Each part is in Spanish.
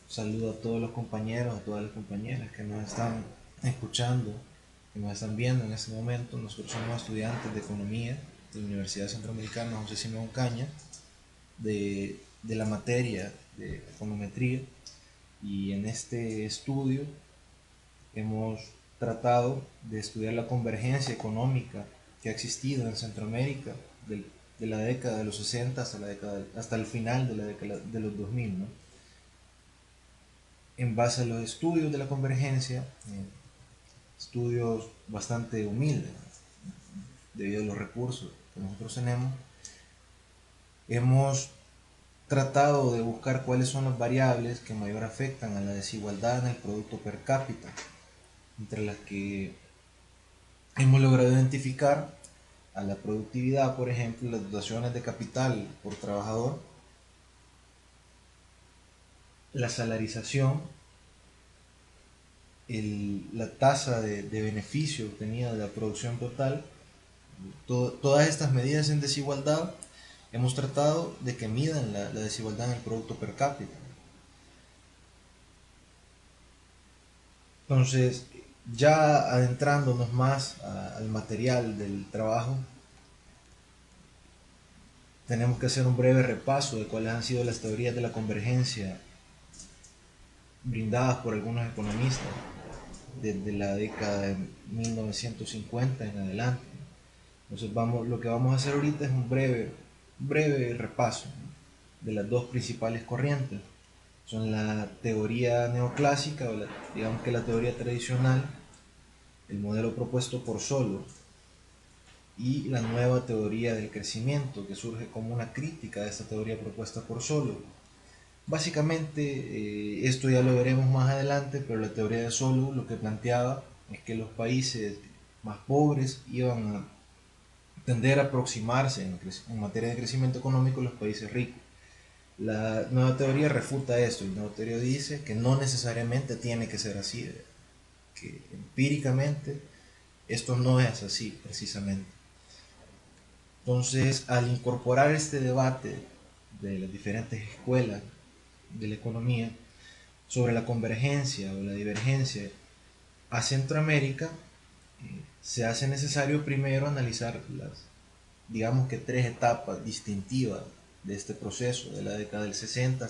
Saludo a todos los compañeros, a todas las compañeras que nos están escuchando, que nos están viendo en este momento. Nosotros somos estudiantes de Economía de la Universidad Centroamericana José Simón Caña, de la materia de econometría, y en este estudio hemos tratado de estudiar la convergencia económica que ha existido en Centroamérica de la década de los 60 hasta el final de la década de los 2000, ¿no? En base a los estudios de la convergencia, estudios bastante humildes debido a los recursos que nosotros tenemos, hemos tratado de buscar cuáles son las variables que mayor afectan a la desigualdad en el producto per cápita, entre las que hemos logrado identificar a la productividad, por ejemplo, las dotaciones de capital por trabajador, la salarización, la tasa de beneficio obtenida de la producción total. Todas estas medidas en desigualdad hemos tratado de que midan la desigualdad en el producto per cápita. Entonces, ya adentrándonos más al material del trabajo, tenemos que hacer un breve repaso de cuáles han sido las teorías de la convergencia brindadas por algunos economistas desde la década de 1950 en adelante. Entonces lo que vamos a hacer ahorita es un breve repaso de las dos principales corrientes. Son la teoría neoclásica, digamos que la teoría tradicional, el modelo propuesto por Solow, y la nueva teoría del crecimiento, que surge como una crítica de esta teoría propuesta por Solow. Básicamente, esto ya lo veremos más adelante, pero la teoría de Solow lo que planteaba es que los países más pobres iban a tender a aproximarse en materia de crecimiento económico a los países ricos. La nueva teoría refuta esto, y la nueva teoría dice que no necesariamente tiene que ser así, que empíricamente esto no es así precisamente. Entonces, al incorporar este debate de las diferentes escuelas de la economía sobre la convergencia o la divergencia a Centroamérica, se hace necesario primero analizar digamos que tres etapas distintivas de este proceso, de la década del 60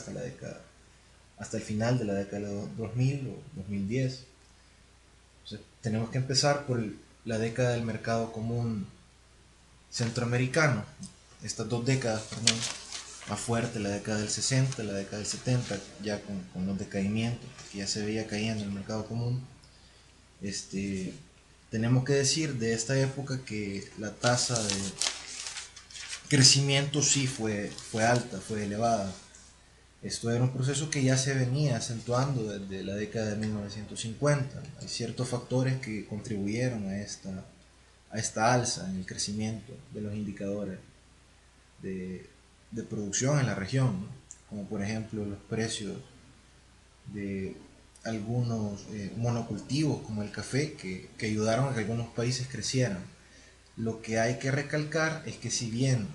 hasta el final de la década de 2000 o 2010. Entonces, tenemos que empezar por la década del mercado común centroamericano. Estas dos décadas, perdón, más fuerte, la década del 60, la década del 70, ya con los decaimientos, que ya se veía cayendo el mercado común. Tenemos que decir de esta época que la tasa de crecimiento sí fue alta, fue elevada. Esto era un proceso que ya se venía acentuando desde la década de 1950. Hay ciertos factores que contribuyeron a esta alza en el crecimiento de los indicadores de, de producción en la región, ¿no? Como por ejemplo los precios de algunos monocultivos como el café que ayudaron a que algunos países crecieran. Lo que hay que recalcar es que si bien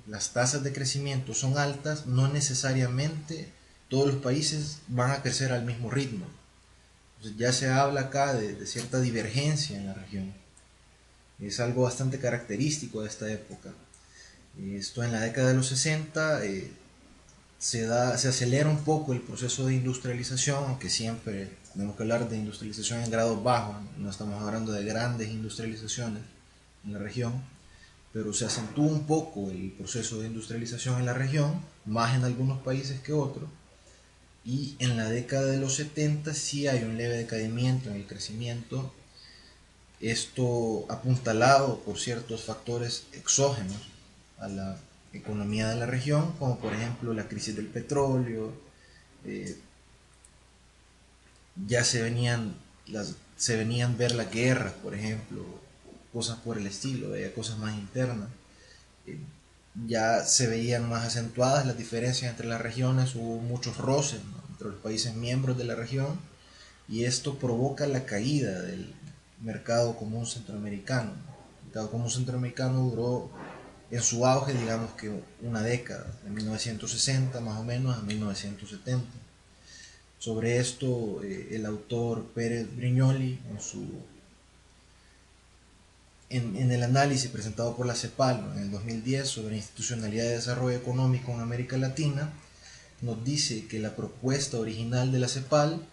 las tasas de crecimiento son altas, no necesariamente todos los países van a crecer al mismo ritmo. Entonces ya se habla acá de cierta divergencia en la región. Es algo bastante característico de esta época. Esto en la década de los 60 se acelera un poco el proceso de industrialización, aunque siempre tenemos que hablar de industrialización en grados bajos, no estamos hablando de grandes industrializaciones en la región, pero se acentúa un poco el proceso de industrialización en la región, más en algunos países que otros, y en la década de los 70 sí hay un leve decaimiento en el crecimiento, esto apuntalado por ciertos factores exógenos a la economía de la región, como por ejemplo la crisis del petróleo. eh, ya se venían ver las guerras, por ejemplo, cosas por el estilo, cosas más internas. eh, ya se veían más acentuadas las diferencias entre las regiones, hubo muchos roces, ¿no?, entre los países miembros de la región, y esto provoca la caída del mercado común centroamericano. El mercado común centroamericano duró en su auge, digamos que una década, de 1960 más o menos a 1970. Sobre esto, el autor Pérez Brignoli, en el análisis presentado por la CEPAL, ¿no?, en el 2010 sobre institucionalidad de desarrollo económico en América Latina, nos dice que la propuesta original de la CEPAL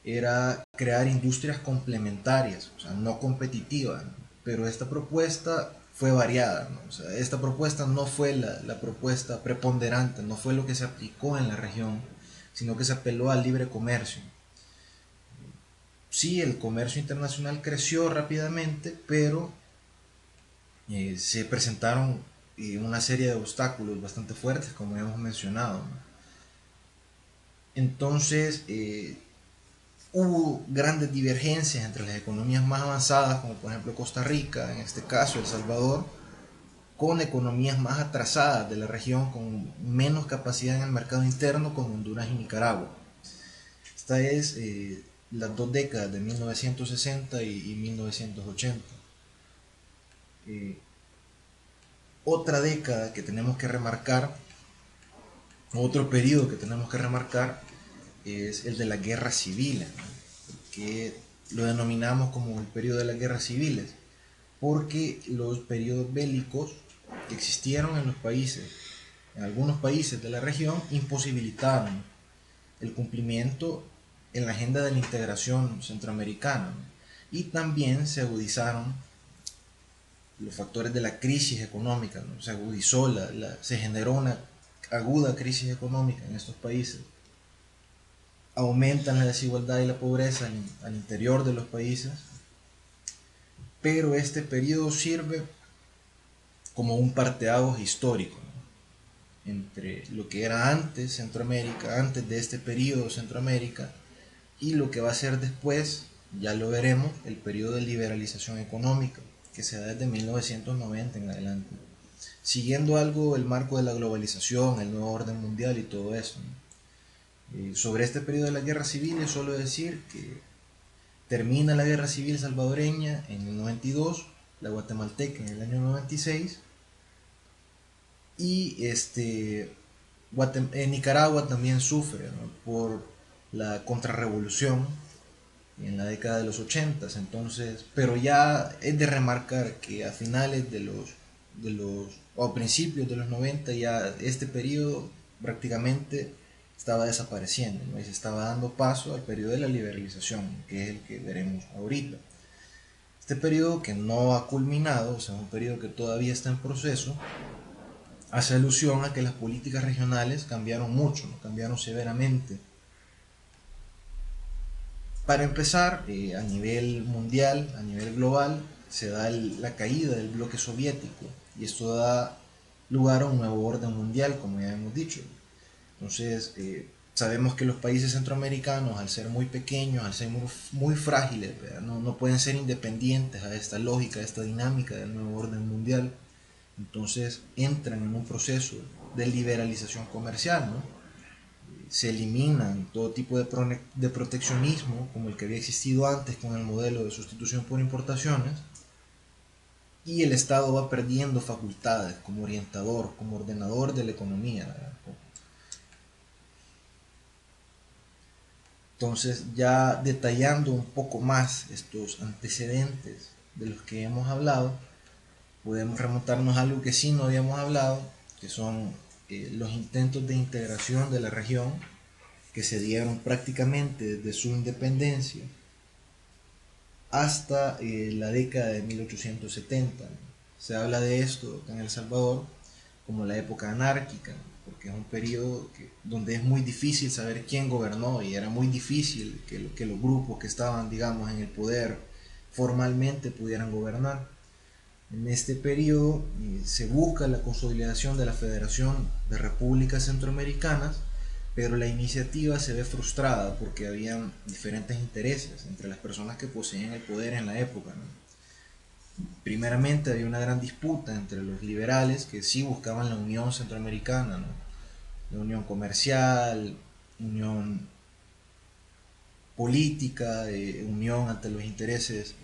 era crear industrias complementarias, o sea, no competitivas, ¿no? Pero esta propuesta fue variada, ¿no? O sea, esta propuesta no fue la propuesta preponderante, no fue lo que se aplicó en la región, sino que se apeló al libre comercio. Sí, el comercio internacional creció rápidamente, pero se presentaron una serie de obstáculos bastante fuertes, como ya hemos mencionado, ¿no? Entonces, hubo grandes divergencias entre las economías más avanzadas, como por ejemplo Costa Rica, en este caso El Salvador, con economías más atrasadas de la región, con menos capacidad en el mercado interno, como Honduras y Nicaragua. Esta es las dos décadas de 1960 y 1980. Eh, Otra década que tenemos que remarcar, otro periodo que tenemos que remarcar, es el de las guerras civiles, ¿no?, que lo denominamos como el periodo de las guerras civiles, porque los periodos bélicos que existieron en los países, en algunos países de la región, imposibilitaron el cumplimiento en la agenda de la integración centroamericana, ¿no? Y también se agudizaron los factores de la crisis económica, ¿no? Se agudizó, se generó una aguda crisis económica en estos países. Aumentan la desigualdad y la pobreza al interior de los países, pero este periodo sirve como un parteaguas histórico, ¿no?, entre lo que era antes Centroamérica, antes de este periodo Centroamérica, y lo que va a ser después, ya lo veremos, el periodo de liberalización económica, que se da desde 1990 en adelante, siguiendo algo el marco de la globalización, el nuevo orden mundial y todo eso, ¿no? Sobre este periodo de las guerras civiles, solo decir que termina la guerra civil salvadoreña en el 92, la guatemalteca en el año 96, y Nicaragua también sufre, ¿no?, por la contrarrevolución en la década de los 80. Entonces, pero ya es de remarcar que a finales o a principios de los 90 ya este periodo prácticamente estaba desapareciendo, ¿no?, y se estaba dando paso al periodo de la liberalización, que es el que veremos ahorita. Este periodo, que no ha culminado, o sea, un periodo que todavía está en proceso, hace alusión a que las políticas regionales cambiaron mucho, ¿no?, cambiaron severamente. Para empezar, a nivel mundial, a nivel global, se da la caída del bloque soviético, y esto da lugar a un nuevo orden mundial, como ya hemos dicho. Entonces, sabemos que los países centroamericanos, al ser muy pequeños, al ser muy frágiles, no pueden ser independientes a esta lógica, a esta dinámica del nuevo orden mundial. Entonces entran en un proceso de liberalización comercial, ¿no? Se eliminan todo tipo de proteccionismo, como el que había existido antes con el modelo de sustitución por importaciones, y el Estado va perdiendo facultades como orientador, como ordenador de la economía, ¿verdad? Entonces, ya detallando un poco más estos antecedentes de los que hemos hablado, podemos remontarnos a algo que sí no habíamos hablado, que son los intentos de integración de la región, que se dieron prácticamente desde su independencia hasta la década de 1870. Se habla de esto en El Salvador como la época anárquica, porque es un periodo donde es muy difícil saber quién gobernó, y era muy difícil que los grupos que estaban, digamos, en el poder formalmente pudieran gobernar. En este periodo se busca la consolidación de la Federación de Repúblicas Centroamericanas, pero la iniciativa se ve frustrada porque habían diferentes intereses entre las personas que poseían el poder en la época, ¿no? Primeramente había una gran disputa entre los liberales, que sí buscaban la unión centroamericana, ¿no?, la unión comercial, unión política, unión ante los intereses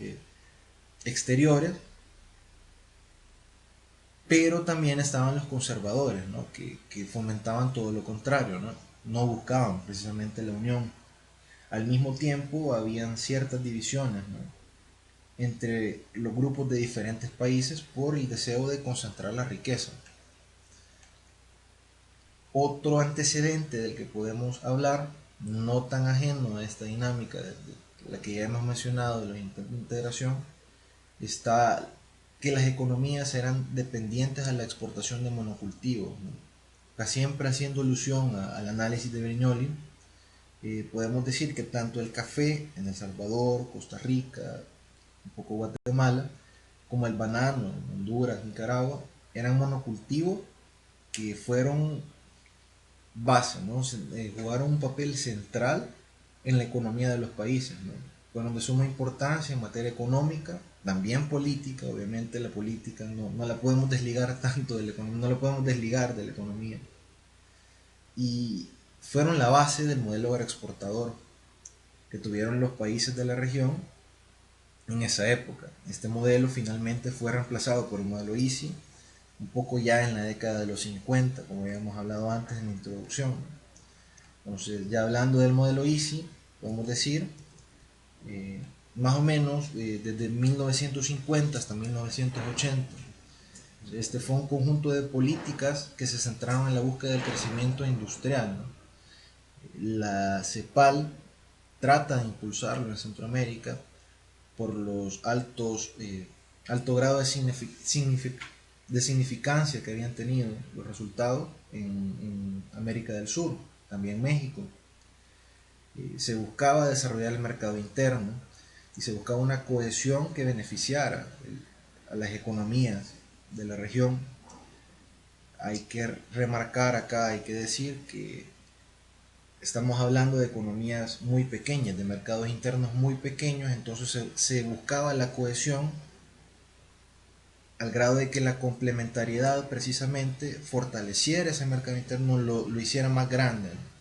exteriores, pero también estaban los conservadores, ¿no?, que fomentaban todo lo contrario, ¿no? No buscaban precisamente la unión. al mismo tiempo habían ciertas divisiones, ¿no?, entre los grupos de diferentes países por el deseo de concentrar la riqueza. Otro antecedente del que podemos hablar, no tan ajeno a esta dinámica de la que ya hemos mencionado, de la integración, está que las economías eran dependientes a la exportación de monocultivos, ¿no? Siempre haciendo alusión al análisis de Brignoli, podemos decir que tanto el café en El Salvador, Costa Rica, un poco Guatemala, como el banano en Honduras, Nicaragua, eran monocultivos que fueron base, ¿no? Jugaron un papel central en la economía de los países, ¿no? Fueron de suma importancia en materia económica, también política. Obviamente la política no la podemos desligar tanto de la economía, no la podemos desligar de la economía, y fueron la base del modelo agroexportador que tuvieron los países de la región en esa época. Este modelo finalmente fue reemplazado por el modelo ICI un poco ya en la década de los 50, como habíamos hablado antes en la introducción. Entonces, ya hablando del modelo ICI, podemos decir, más o menos desde 1950 hasta 1980, este fue un conjunto de políticas que se centraron en la búsqueda del crecimiento industrial, ¿no? La CEPAL trata de impulsarlo en Centroamérica por los alto grado de significancia que habían tenido los resultados en América del Sur, también México. Se buscaba desarrollar el mercado interno y se buscaba una cohesión que beneficiara a las economías de la región. Hay que remarcar acá, hay que decir que estamos hablando de economías muy pequeñas, de mercados internos muy pequeños, entonces se buscaba la cohesión al grado de que la complementariedad precisamente fortaleciera ese mercado interno, lo hiciera más grande, ¿no?,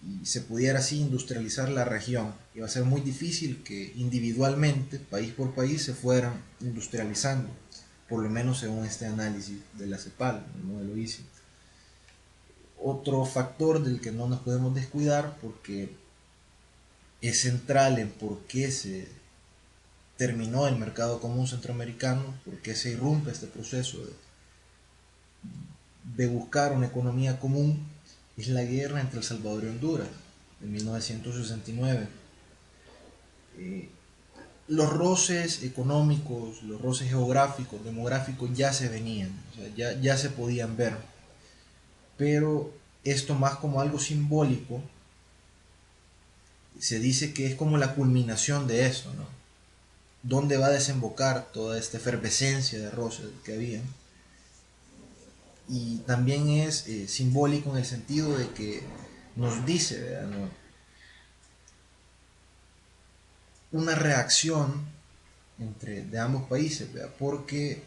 y se pudiera así industrializar la región. Iba a ser muy difícil que individualmente, país por país, se fueran industrializando, por lo menos según este análisis de la CEPAL, el modelo ICI. Otro factor del que no nos podemos descuidar, porque es central en por qué se terminó el mercado común centroamericano, por qué se irrumpe este proceso de buscar una economía común, es la guerra entre El Salvador y Honduras en 1969. Los roces económicos, los roces geográficos, demográficos ya se venían, o sea, ya se podían ver, pero esto más como algo simbólico, se dice que es como la culminación de eso, ¿no? ¿Dónde va a desembocar toda esta efervescencia de roces que había? Y también es simbólico en el sentido de que nos dice, ¿verdad?, ¿no?, una reacción de ambos países, ¿verdad?, porque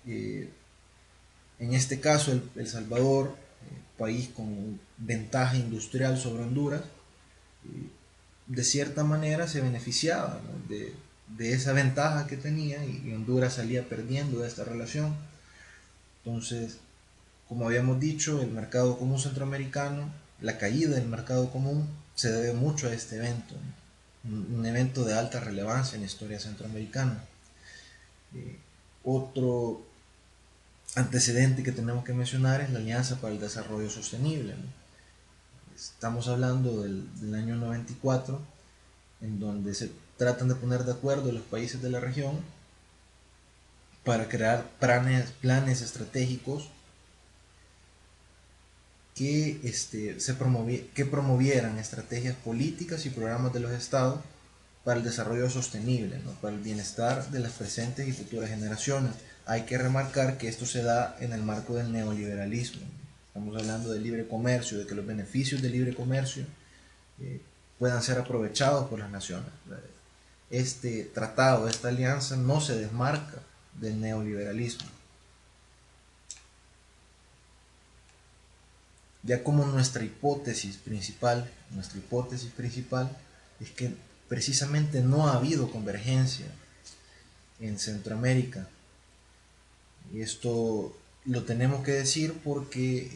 en este caso El Salvador, país con ventaja industrial sobre Honduras, de cierta manera se beneficiaba, ¿no?, de esa ventaja que tenía, y Honduras salía perdiendo de esta relación. Entonces, como habíamos dicho, el mercado común centroamericano, la caída del mercado común se debe mucho a este evento, ¿no?, un evento de alta relevancia en la historia centroamericana. Otro antecedente que tenemos que mencionar es la Alianza para el Desarrollo Sostenible, ¿no? Estamos hablando del año 94, en donde se tratan de poner de acuerdo los países de la región para crear planes estratégicos que promovieran estrategias políticas y programas de los estados para el desarrollo sostenible, ¿no?, para el bienestar de las presentes y futuras generaciones. Hay que remarcar que esto se da en el marco del neoliberalismo. Estamos hablando del libre comercio, de que los beneficios del libre comercio puedan ser aprovechados por las naciones. Este tratado, esta alianza no se desmarca del neoliberalismo. Ya como nuestra hipótesis principal es que precisamente no ha habido convergencia en Centroamérica. Y esto lo tenemos que decir porque,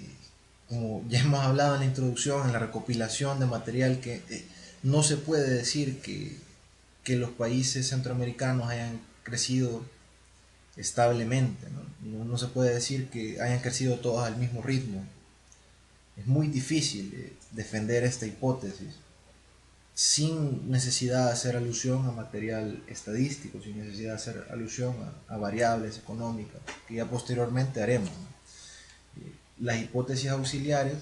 como ya hemos hablado en la introducción, en la recopilación de material que no se puede decir que los países centroamericanos hayan crecido establemente, ¿no? No se puede decir que hayan crecido todos al mismo ritmo. Es muy difícil defender esta hipótesis sin necesidad de hacer alusión a material estadístico, sin necesidad de hacer alusión a variables económicas, que ya posteriormente haremos, ¿no? Las hipótesis auxiliares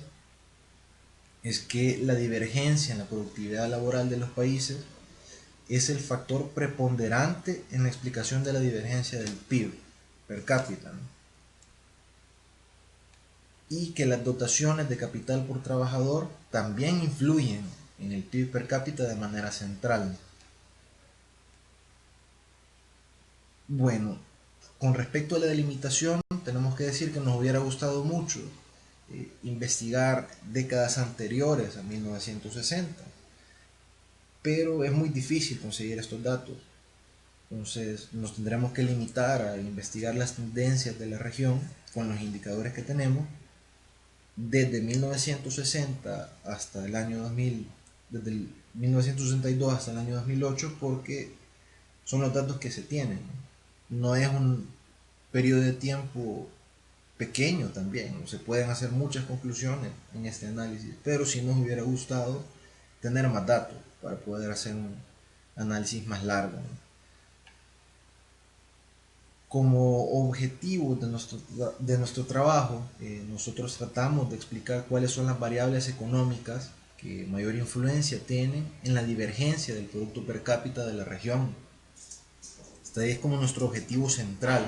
es que la divergencia en la productividad laboral de los países es el factor preponderante en la explicación de la divergencia del PIB per cápita, ¿no? Y que las dotaciones de capital por trabajador también influyen en el PIB per cápita de manera central. Bueno, con respecto a la delimitación, tenemos que decir que nos hubiera gustado mucho investigar décadas anteriores a 1960, pero es muy difícil conseguir estos datos. Entonces nos tendremos que limitar a investigar las tendencias de la región con los indicadores que tenemos desde 1960 hasta el año 2000, desde el 1962 hasta el año 2008, porque son los datos que se tienen. No es un periodo de tiempo pequeño también, se pueden hacer muchas conclusiones en este análisis, pero sí nos hubiera gustado tener más datos para poder hacer un análisis más largo, ¿no? Como objetivo de nuestro trabajo, nosotros tratamos de explicar cuáles son las variables económicas que mayor influencia tienen en la divergencia del producto per cápita de la región. Este es como nuestro objetivo central.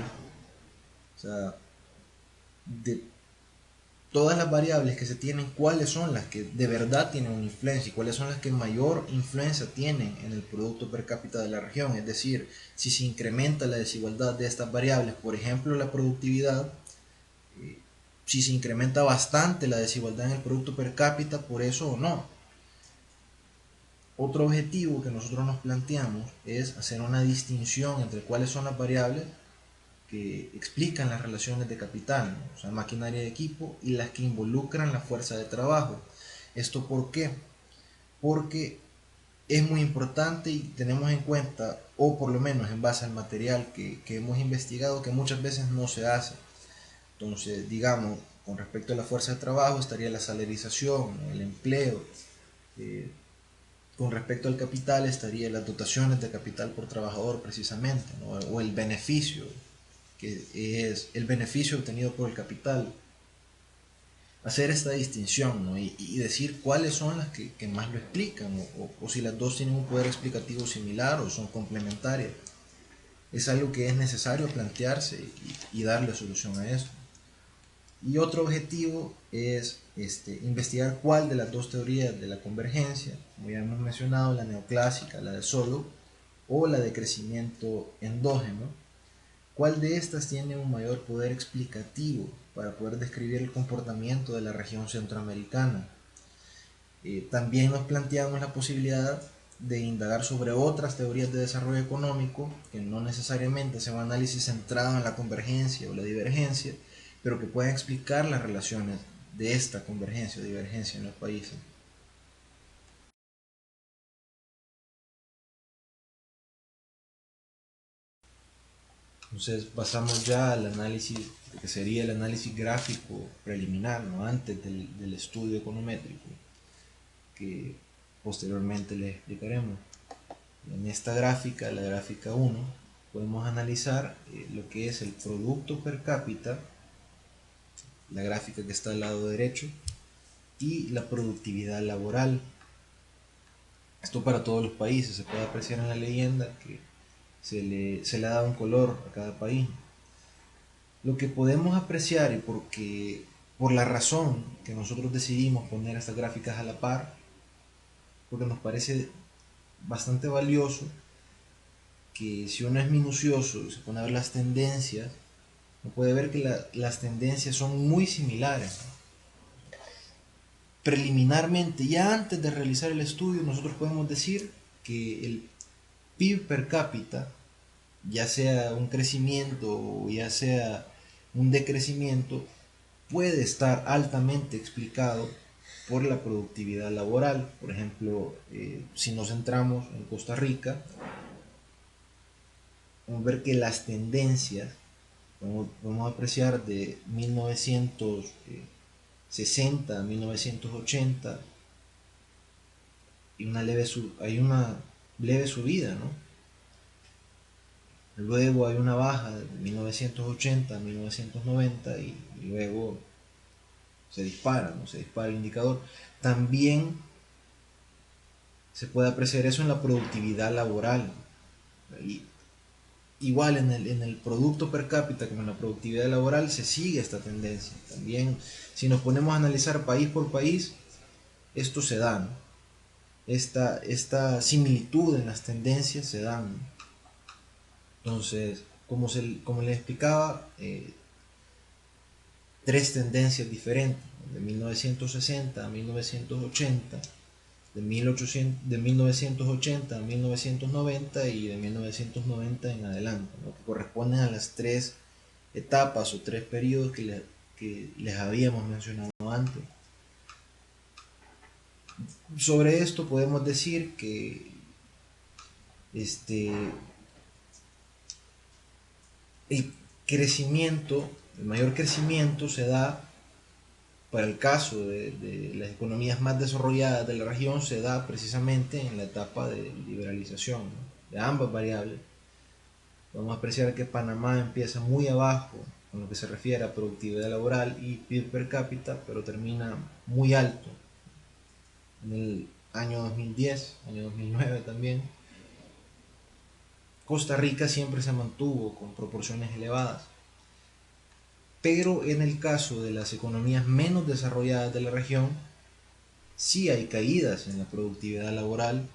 O sea, de todas las variables que se tienen, cuáles son las que de verdad tienen una influencia y cuáles son las que mayor influencia tienen en el producto per cápita de la región. Es decir, si se incrementa la desigualdad de estas variables, por ejemplo la productividad, si se incrementa bastante la desigualdad en el producto per cápita, por eso o no. Otro objetivo que nosotros nos planteamos es hacer una distinción entre cuáles son las variables que explican las relaciones de capital, ¿no? O sea, maquinaria de equipo, y las que involucran la fuerza de trabajo. ¿Esto por qué? Porque es muy importante y tenemos en cuenta, o por lo menos en base al material que hemos investigado, que muchas veces no se hace. Entonces, digamos, con respecto a la fuerza de trabajo estaría la salarización, el empleo. Eh, con respecto al capital estaría las dotaciones de capital por trabajador precisamente, ¿no? O el beneficio, que es el beneficio obtenido por el capital. Hacer esta distinción, ¿no? Y decir cuáles son las que más lo explican, o si las dos tienen un poder explicativo similar o son complementarias. Es algo que es necesario plantearse y darle solución a eso. Y otro objetivo es investigar cuál de las dos teorías de la convergencia, como ya hemos mencionado, la neoclásica, la de Solow, o la de crecimiento endógeno, cuál de estas tiene un mayor poder explicativo para poder describir el comportamiento de la región centroamericana. También nos planteamos la posibilidad de indagar sobre otras teorías de desarrollo económico que no necesariamente sea un análisis centrado en la convergencia o la divergencia, pero que puedan explicar las relaciones de esta convergencia o divergencia en los países. Entonces pasamos ya al análisis, que sería el análisis gráfico preliminar, ¿no? Antes del estudio econométrico, que posteriormente les explicaremos. En esta gráfica, la gráfica 1, podemos analizar lo que es el producto per cápita, la gráfica que está al lado derecho, y la productividad laboral. Esto para todos los países, se puede apreciar en la leyenda que se le ha dado un color a cada país. Lo que podemos apreciar, y por la razón que nosotros decidimos poner estas gráficas a la par, porque nos parece bastante valioso que si uno es minucioso y se pone a ver las tendencias, uno puede ver que las tendencias son muy similares. Preliminarmente, ya antes de realizar el estudio, nosotros podemos decir que el PIB per cápita, ya sea un crecimiento o ya sea un decrecimiento, puede estar altamente explicado por la productividad laboral. Por ejemplo, si nos centramos en Costa Rica, vamos a ver que las tendencias, vamos a apreciar de 1960 a 1980, y hay una leve subida, ¿no? Luego hay una baja de 1980 a 1990 y luego se dispara, ¿no? Se dispara el indicador. También se puede apreciar eso en la productividad laboral. Y igual en el producto per cápita como en la productividad laboral se sigue esta tendencia. También si nos ponemos a analizar país por país, esto se da, ¿no? Esta similitud en las tendencias se dan. Entonces, como les explicaba, tres tendencias diferentes, de 1960 a 1980, de 1980 a 1990 y de 1990 en adelante, ¿no? Que corresponden a las tres etapas o tres periodos que les habíamos mencionado antes. Sobre esto podemos decir que el el mayor crecimiento se da para el caso de las economías más desarrolladas de la región, se da precisamente en la etapa de liberalización, ¿no? De ambas variables. Vamos a apreciar que Panamá empieza muy abajo con lo que se refiere a productividad laboral y PIB per cápita, pero termina muy alto en el año 2010, año 2009 también. Costa Rica siempre se mantuvo con proporciones elevadas, pero en el caso de las economías menos desarrolladas de la región, sí hay caídas en la productividad laboral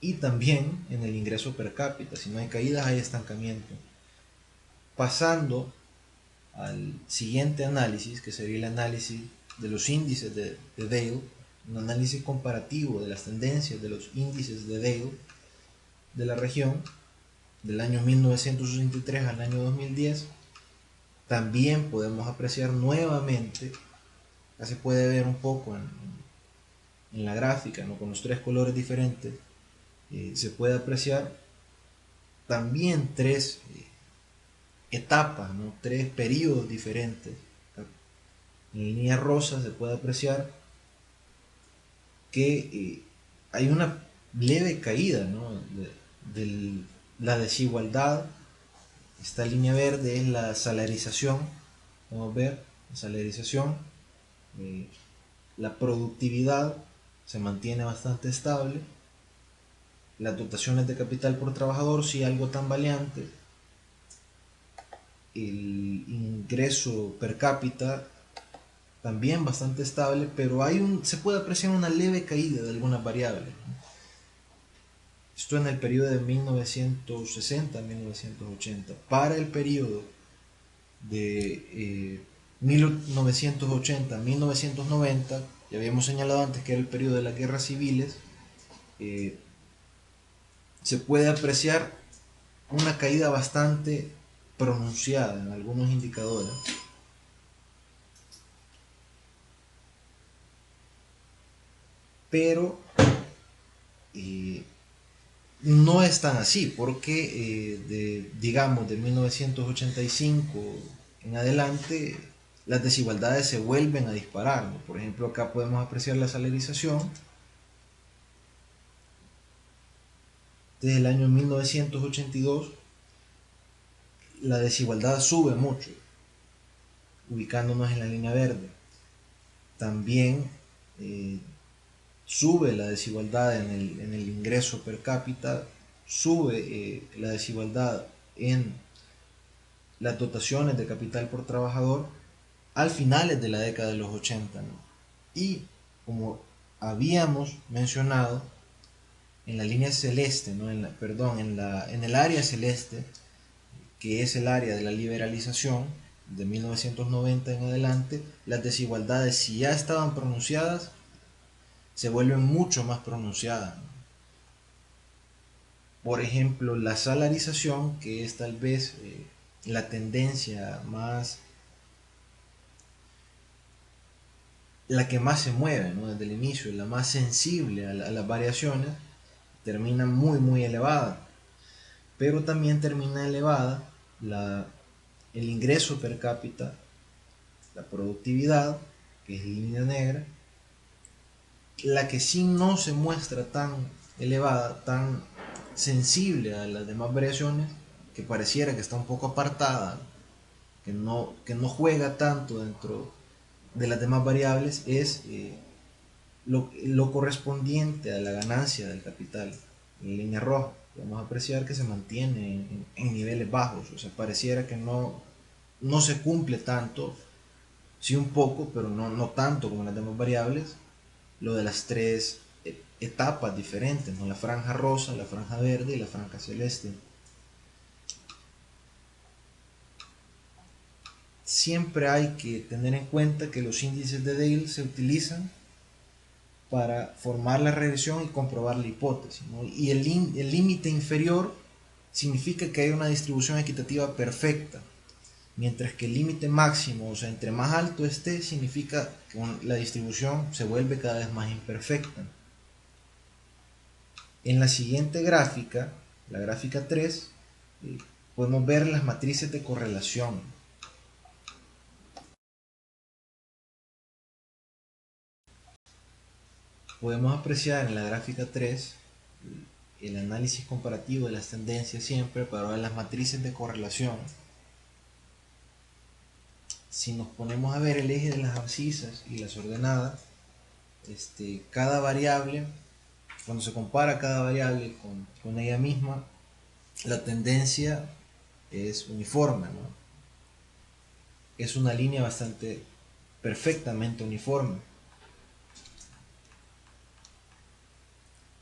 y también en el ingreso per cápita. Si no hay caídas, hay estancamiento. Pasando al siguiente análisis, que sería el análisis de los índices de Dale, un análisis comparativo de las tendencias de los índices de Dale de la región, del año 1963 al año 2010, también podemos apreciar nuevamente, ya se puede ver un poco en la gráfica, ¿no? Con los tres colores diferentes, se puede apreciar también tres etapas, ¿no? Tres periodos diferentes. En línea rosa se puede apreciar que hay una leve caída, ¿no? de la desigualdad. Esta línea verde es la salarización. Vamos a ver la salarización. La productividad se mantiene bastante estable. Las dotaciones de capital por trabajador sí algo tambaleante. El ingreso per cápita también bastante estable, pero se puede apreciar una leve caída de algunas variables. Esto en el periodo de 1960 a 1980. Para el periodo de 1980 a 1990, ya habíamos señalado antes que era el periodo de las guerras civiles, se puede apreciar una caída bastante pronunciada en algunos indicadores. Pero no es tan así, porque digamos de 1985 en adelante las desigualdades se vuelven a disparar, ¿no? Por ejemplo, acá podemos apreciar la salarización desde el año 1982. La desigualdad sube mucho, ubicándonos en la línea verde. También sube la desigualdad en el ingreso per cápita, sube la desigualdad en las dotaciones de capital por trabajador al finales de la década de los 80, ¿no? Y como habíamos mencionado, en la línea celeste, ¿no? En el área celeste, que es el área de la liberalización de 1990 en adelante, las desigualdades, si ya estaban pronunciadas, se vuelven mucho más pronunciadas. Por ejemplo, la salarización, que es tal vez la tendencia más la que más se mueve, ¿no? Desde el inicio, la más sensible a las variaciones, termina muy elevada. Pero también termina elevada el ingreso per cápita, la productividad, que es línea negra. La que sí no se muestra tan elevada, tan sensible a las demás variaciones, que pareciera que está un poco apartada, que no juega tanto dentro de las demás variables, es lo correspondiente a la ganancia del capital. En línea roja podemos apreciar que se mantiene en niveles bajos, o sea, pareciera que no se cumple tanto, sí un poco, pero no tanto como las demás variables, lo de las tres etapas diferentes, ¿no? La franja rosa, la franja verde y la franja celeste. Siempre hay que tener en cuenta que los índices de Dale se utilizan para formar la regresión y comprobar la hipótesis, ¿no? Y el límite inferior significa que hay una distribución equitativa perfecta, mientras que el límite máximo, o sea, entre más alto esté, significa que la distribución se vuelve cada vez más imperfecta. En la siguiente gráfica, la gráfica 3, podemos ver las matrices de correlación. Podemos apreciar en la gráfica 3 el análisis comparativo de las tendencias siempre para ver las matrices de correlación. Si nos ponemos a ver el eje de las abscisas y las ordenadas, cada variable, cuando se compara cada variable con ella misma, la tendencia es uniforme, ¿no? Es una línea bastante perfectamente uniforme.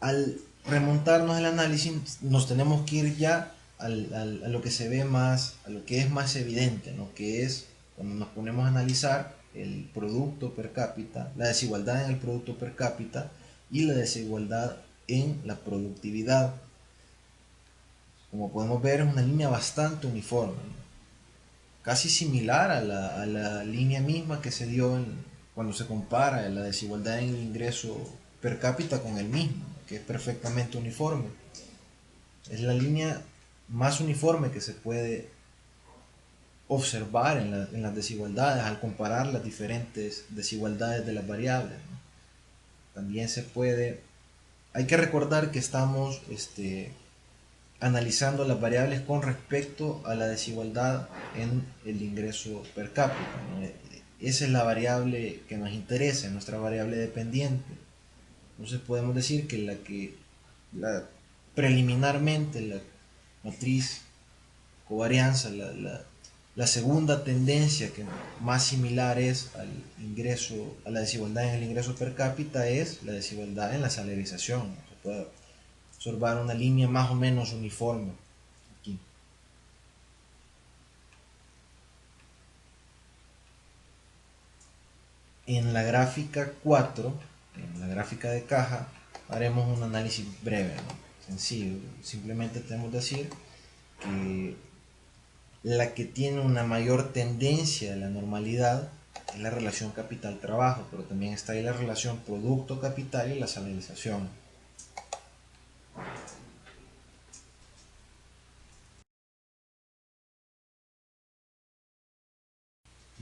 Al remontarnos al análisis, nos tenemos que ir ya a lo que se ve más, a lo que es más evidente, ¿no? Que es cuando nos ponemos a analizar el producto per cápita, la desigualdad en el producto per cápita y la desigualdad en la productividad. Como podemos ver, es una línea bastante uniforme, ¿no? Casi similar a la línea misma que se dio cuando se compara la desigualdad en el ingreso per cápita con el mismo, que es perfectamente uniforme. Es la línea más uniforme que se puede observar en las desigualdades al comparar las diferentes desigualdades de las variables, ¿no? También hay que recordar que estamos analizando las variables con respecto a la desigualdad en el ingreso per cápita, ¿no? Esa es la variable que nos interesa, nuestra variable dependiente. Entonces podemos decir que preliminarmente la matriz covarianza, la segunda tendencia que más similar es al ingreso, a la desigualdad en el ingreso per cápita, es la desigualdad en la salarización. Se puede observar una línea más o menos uniforme aquí. En la gráfica 4, en la gráfica de caja, haremos un análisis breve, ¿no? Sencillo. Simplemente tenemos que decir que la que tiene una mayor tendencia a la normalidad es la relación capital-trabajo, pero también está ahí la relación producto-capital y la salarización.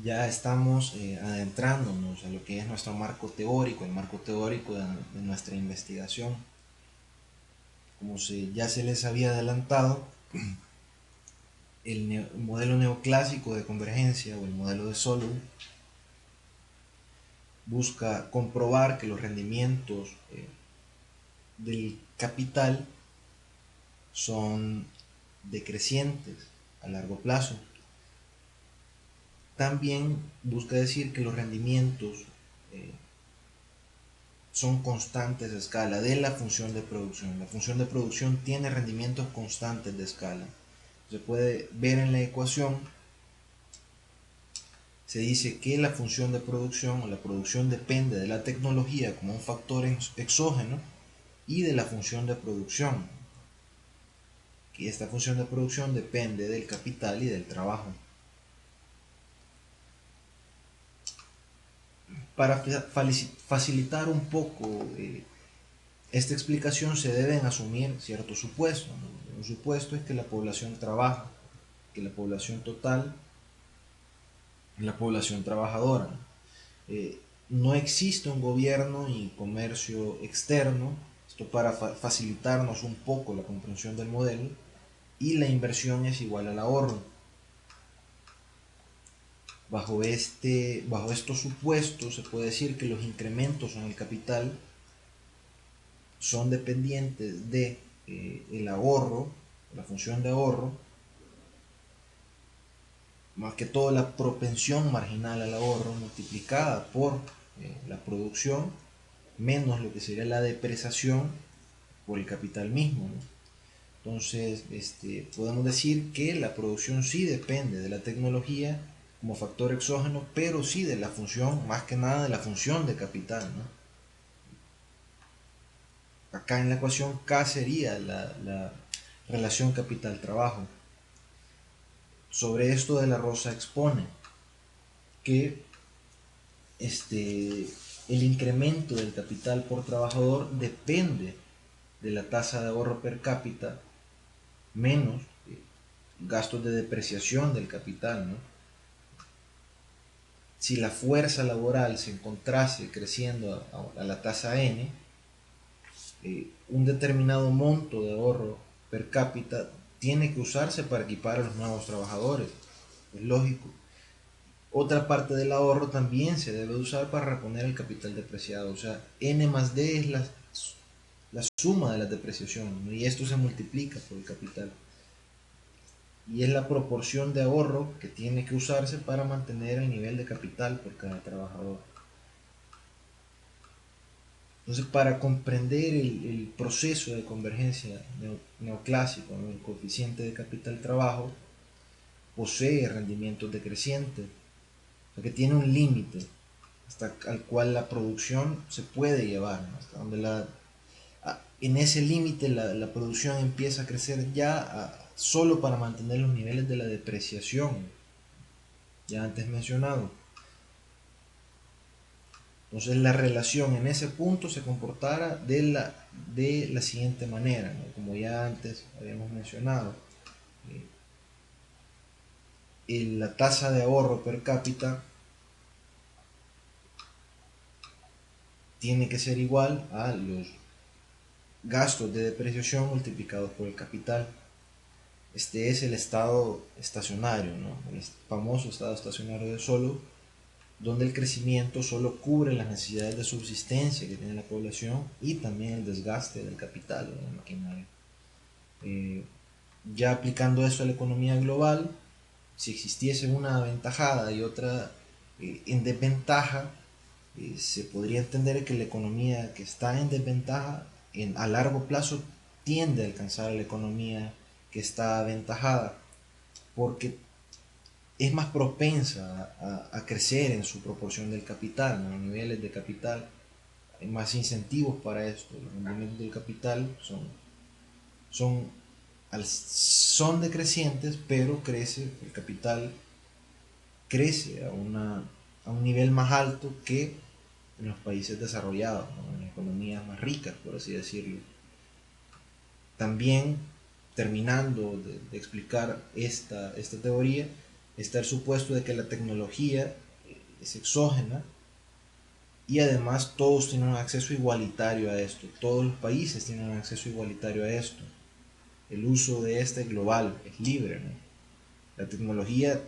Ya estamos adentrándonos a lo que es nuestro marco teórico, el marco teórico de nuestra investigación. Como ya se les había adelantado, el modelo neoclásico de convergencia o el modelo de Solow busca comprobar que los rendimientos del capital son decrecientes a largo plazo. También busca decir que los rendimientos son constantes de escala de la función de producción. La función de producción tiene rendimientos constantes de escala. Se puede ver en la ecuación, se dice que la función de producción o la producción depende de la tecnología como un factor exógeno y de la función de producción, que esta función de producción depende del capital y del trabajo. Para facilitar un poco esta explicación se deben asumir ciertos supuestos, ¿no? Un supuesto es que la población trabaja, que la población total es la población trabajadora. No existe un gobierno y comercio externo, esto para facilitarnos un poco la comprensión del modelo, y la inversión es igual al ahorro. Bajo estos supuestos se puede decir que los incrementos en el capital son dependientes de el ahorro, la función de ahorro, más que todo la propensión marginal al ahorro multiplicada por la producción, menos lo que sería la depreciación por el capital mismo, ¿no? Entonces, podemos decir que la producción sí depende de la tecnología como factor exógeno, pero sí de la función, más que nada de la función de capital, ¿no? Acá en la ecuación K sería la relación capital-trabajo. Sobre esto de la Rosa expone que el incremento del capital por trabajador depende de la tasa de ahorro per cápita menos gastos de depreciación del capital, ¿no? Si la fuerza laboral se encontrase creciendo a la tasa n, un determinado monto de ahorro per cápita tiene que usarse para equipar a los nuevos trabajadores. Es lógico. Otra parte del ahorro también se debe usar para reponer el capital depreciado. O sea, n más d es la suma de la depreciación, ¿no? Y esto se multiplica por el capital. Y es la proporción de ahorro que tiene que usarse para mantener el nivel de capital por cada trabajador. Entonces, para comprender el proceso de convergencia neoclásico, ¿no? El coeficiente de capital-trabajo posee rendimientos decrecientes, o sea que tiene un límite hasta al cual la producción se puede llevar, ¿no? Hasta donde en ese límite la producción empieza a crecer ya solo para mantener los niveles de la depreciación, ya antes mencionado. Entonces la relación en ese punto se comportara de la siguiente manera, ¿no? Como ya antes habíamos mencionado. La tasa de ahorro per cápita tiene que ser igual a los gastos de depreciación multiplicados por el capital. Este es el estado estacionario, ¿no? El famoso estado estacionario de Solow, donde el crecimiento solo cubre las necesidades de subsistencia que tiene la población y también el desgaste del capital o del maquinario. Ya aplicando eso a la economía global, si existiese una aventajada y otra en desventaja, se podría entender que la economía que está en desventaja a largo plazo tiende a alcanzar a la economía que está aventajada, porque es más propensa a crecer en su proporción del capital, ¿no? Los niveles de capital, hay más incentivos para esto. Los rendimientos del capital son, son decrecientes, pero el capital crece a un nivel más alto que en los países desarrollados, ¿no? En las economías más ricas, por así decirlo. También, terminando de explicar esta teoría, está el supuesto de que la tecnología es exógena y además todos tienen un acceso igualitario a esto, todos los países tienen un acceso igualitario a esto. El uso de este global es libre, ¿no? La tecnología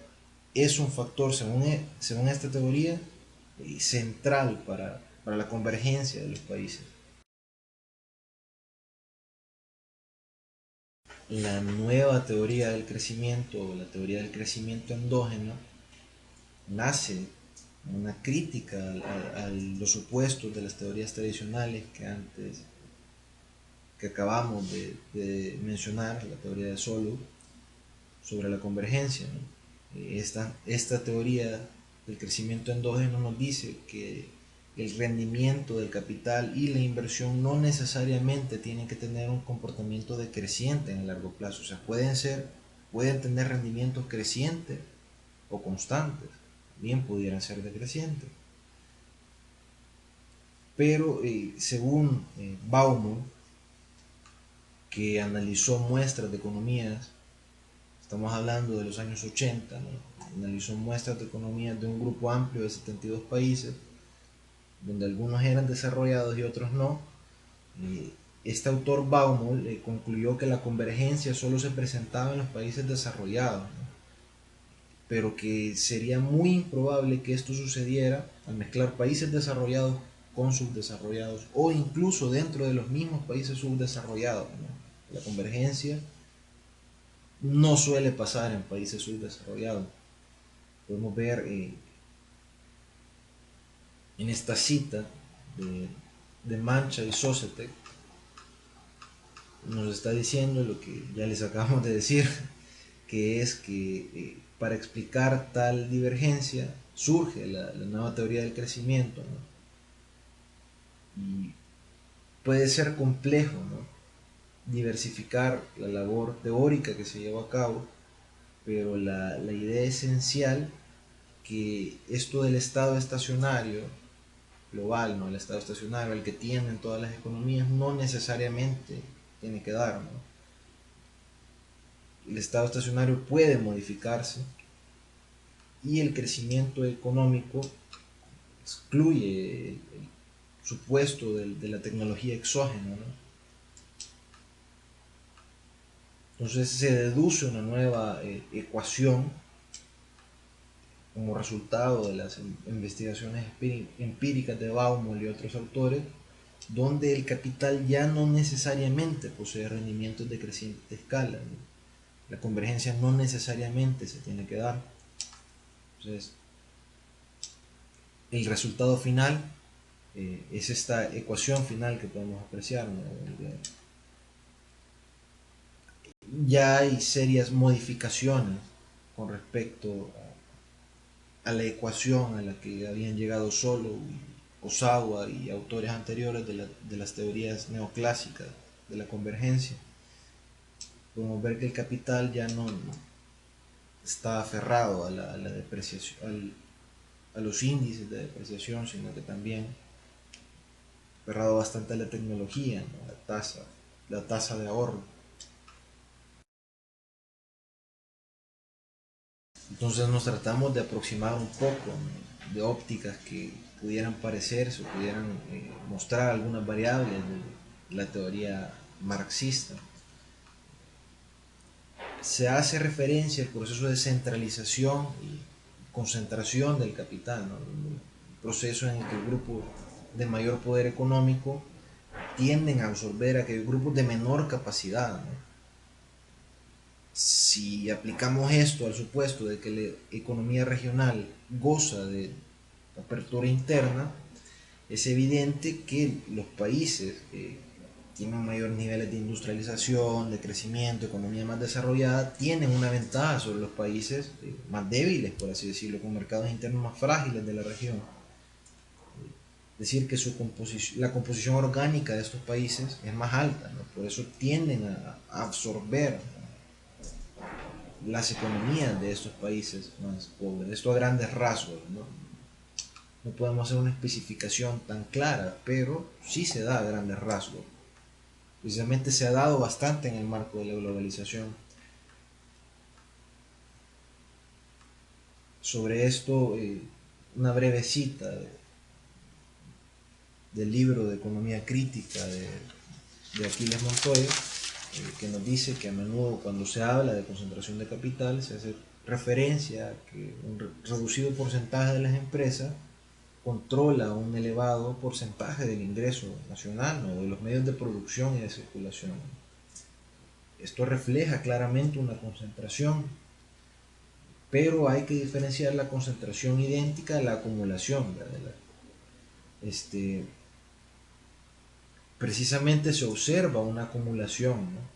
es un factor, según esta teoría, central para la convergencia de los países. La nueva teoría del crecimiento, la teoría del crecimiento endógeno, nace una crítica a los supuestos de las teorías tradicionales que acabamos de mencionar, la teoría de Solow, sobre la convergencia, ¿no? Esta teoría del crecimiento endógeno nos dice que el rendimiento del capital y la inversión no necesariamente tienen que tener un comportamiento decreciente en el largo plazo. O sea, pueden tener rendimientos crecientes o constantes, bien pudieran ser decrecientes. pero según Baumol, que analizó muestras de economías, estamos hablando de los años 80, ¿no? Analizó muestras de economías de un grupo amplio de 72 países, donde algunos eran desarrollados y otros no. Este autor Baumol concluyó que la convergencia solo se presentaba en los países desarrollados, ¿no? Pero que sería muy improbable que esto sucediera al mezclar países desarrollados con subdesarrollados o incluso dentro de los mismos países subdesarrollados, ¿no? La convergencia no suele pasar en países subdesarrollados. Podemos ver en esta cita de Mancha y Sossetek, nos está diciendo lo que ya les acabamos de decir, que es que para explicar tal divergencia surge la nueva teoría del crecimiento, ¿no? Y puede ser complejo, ¿no?, diversificar la labor teórica que se lleva a cabo, pero la idea esencial que esto del estado estacionario global, ¿no?, el estado estacionario, el que tienen todas las economías, no necesariamente tiene que dar, ¿no? El estado estacionario puede modificarse y el crecimiento económico excluye el supuesto de la tecnología exógena, ¿no? Entonces se deduce una nueva ecuación como resultado de las investigaciones empíricas de Baumol y otros autores, donde el capital ya no necesariamente posee rendimientos de creciente escala, ¿no? La convergencia no necesariamente se tiene que dar. Entonces, el resultado final es esta ecuación final que podemos apreciar, ¿no? Ya hay serias modificaciones con respecto a la ecuación a la que habían llegado Solow, Osawa y autores anteriores de las teorías neoclásicas de la convergencia. Podemos ver que el capital ya no está aferrado a la depreciación, a los índices de depreciación, sino que también aferrado bastante a la tecnología, ¿no?, la tasa de ahorro. Entonces nos tratamos de aproximar un poco, ¿no?, de ópticas que pudieran parecerse o pudieran mostrar algunas variables de la teoría marxista. Se hace referencia al proceso de centralización y concentración del capital, ¿no?, un proceso en el que el grupo de mayor poder económico tienden a absorber a aquellos grupos de menor capacidad, ¿no? Si aplicamos esto al supuesto de que la economía regional goza de apertura interna, es evidente que los países que tienen mayores niveles de industrialización, de crecimiento, economía más desarrollada, tienen una ventaja sobre los países más débiles, por así decirlo, con mercados internos más frágiles de la región. Es decir, que la composición orgánica de estos países es más alta, ¿no? Por eso tienden a absorber las economías de estos países más pobres. Esto a grandes rasgos, ¿no? No podemos hacer una especificación tan clara, pero sí se da a grandes rasgos. Precisamente se ha dado bastante en el marco de la globalización. Sobre esto, una breve cita del libro de Economía Crítica de Aquiles Montoya, que nos dice que a menudo cuando se habla de concentración de capital se hace referencia a que un reducido porcentaje de las empresas controla un elevado porcentaje del ingreso nacional, ¿no?, de los medios de producción y de circulación. Esto refleja claramente una concentración, pero hay que diferenciar la concentración idéntica de la acumulación, ¿verdad? Precisamente se observa una acumulación, ¿no?,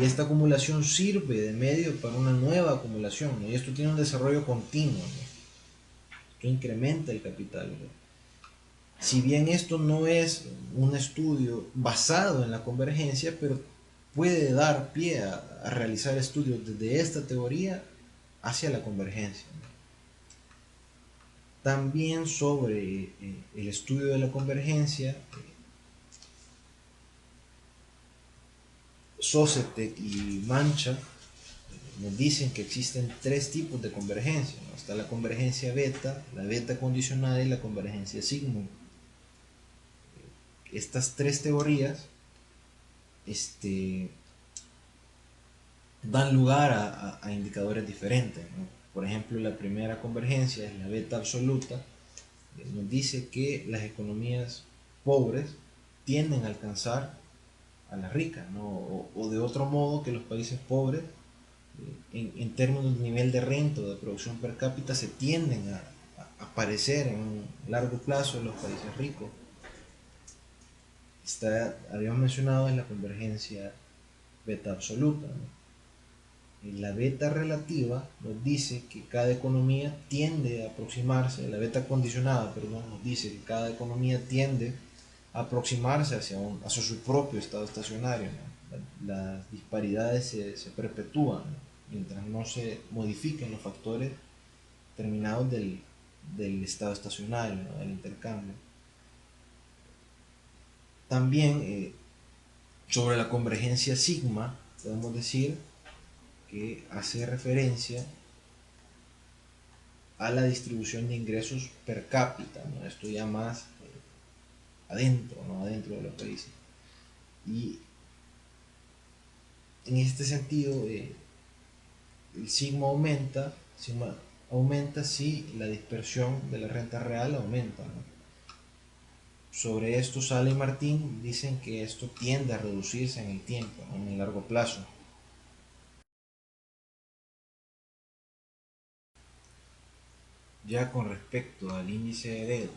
y esta acumulación sirve de medio para una nueva acumulación, ¿no?, y esto tiene un desarrollo continuo, ¿no?, que incrementa el capital, ¿no? Si bien esto no es un estudio basado en la convergencia, pero puede dar pie a realizar estudios desde esta teoría hacia la convergencia, ¿no? También sobre el estudio de la convergencia, Sossetek y Mancha nos dicen que existen tres tipos de convergencia, ¿no? Está la convergencia beta, la beta condicionada y la convergencia sigma. Estas tres teorías dan lugar a indicadores diferentes, ¿no? Por ejemplo, la primera convergencia es la beta absoluta, que nos dice que las economías pobres tienden a alcanzar a las ricas, ¿no? O de otro modo, que los países pobres, en términos de nivel de renta o de producción per cápita, se tienden a parecer en un largo plazo en los países ricos. Habíamos mencionado en la convergencia beta absoluta, ¿no? Y la beta relativa nos dice que cada economía tiende a aproximarse, la beta condicionada, perdón, nos dice que cada economía tiende a aproximarse hacia su propio estado estacionario, ¿no? Las disparidades se perpetúan, ¿no? Mientras no se modifiquen los factores terminados del estado estacionario, ¿no? Del intercambio. También sobre la convergencia sigma podemos decir que hace referencia a la distribución de ingresos per cápita, ¿no? Esto ya más adentro, ¿no? Adentro de los países. Y en este sentido, el sigma aumenta si la dispersión de la renta real aumenta, ¿no? Sobre esto, Sala y Martín dicen que esto tiende a reducirse en el tiempo, ¿no? En el largo plazo. Ya con respecto al índice de Dedo,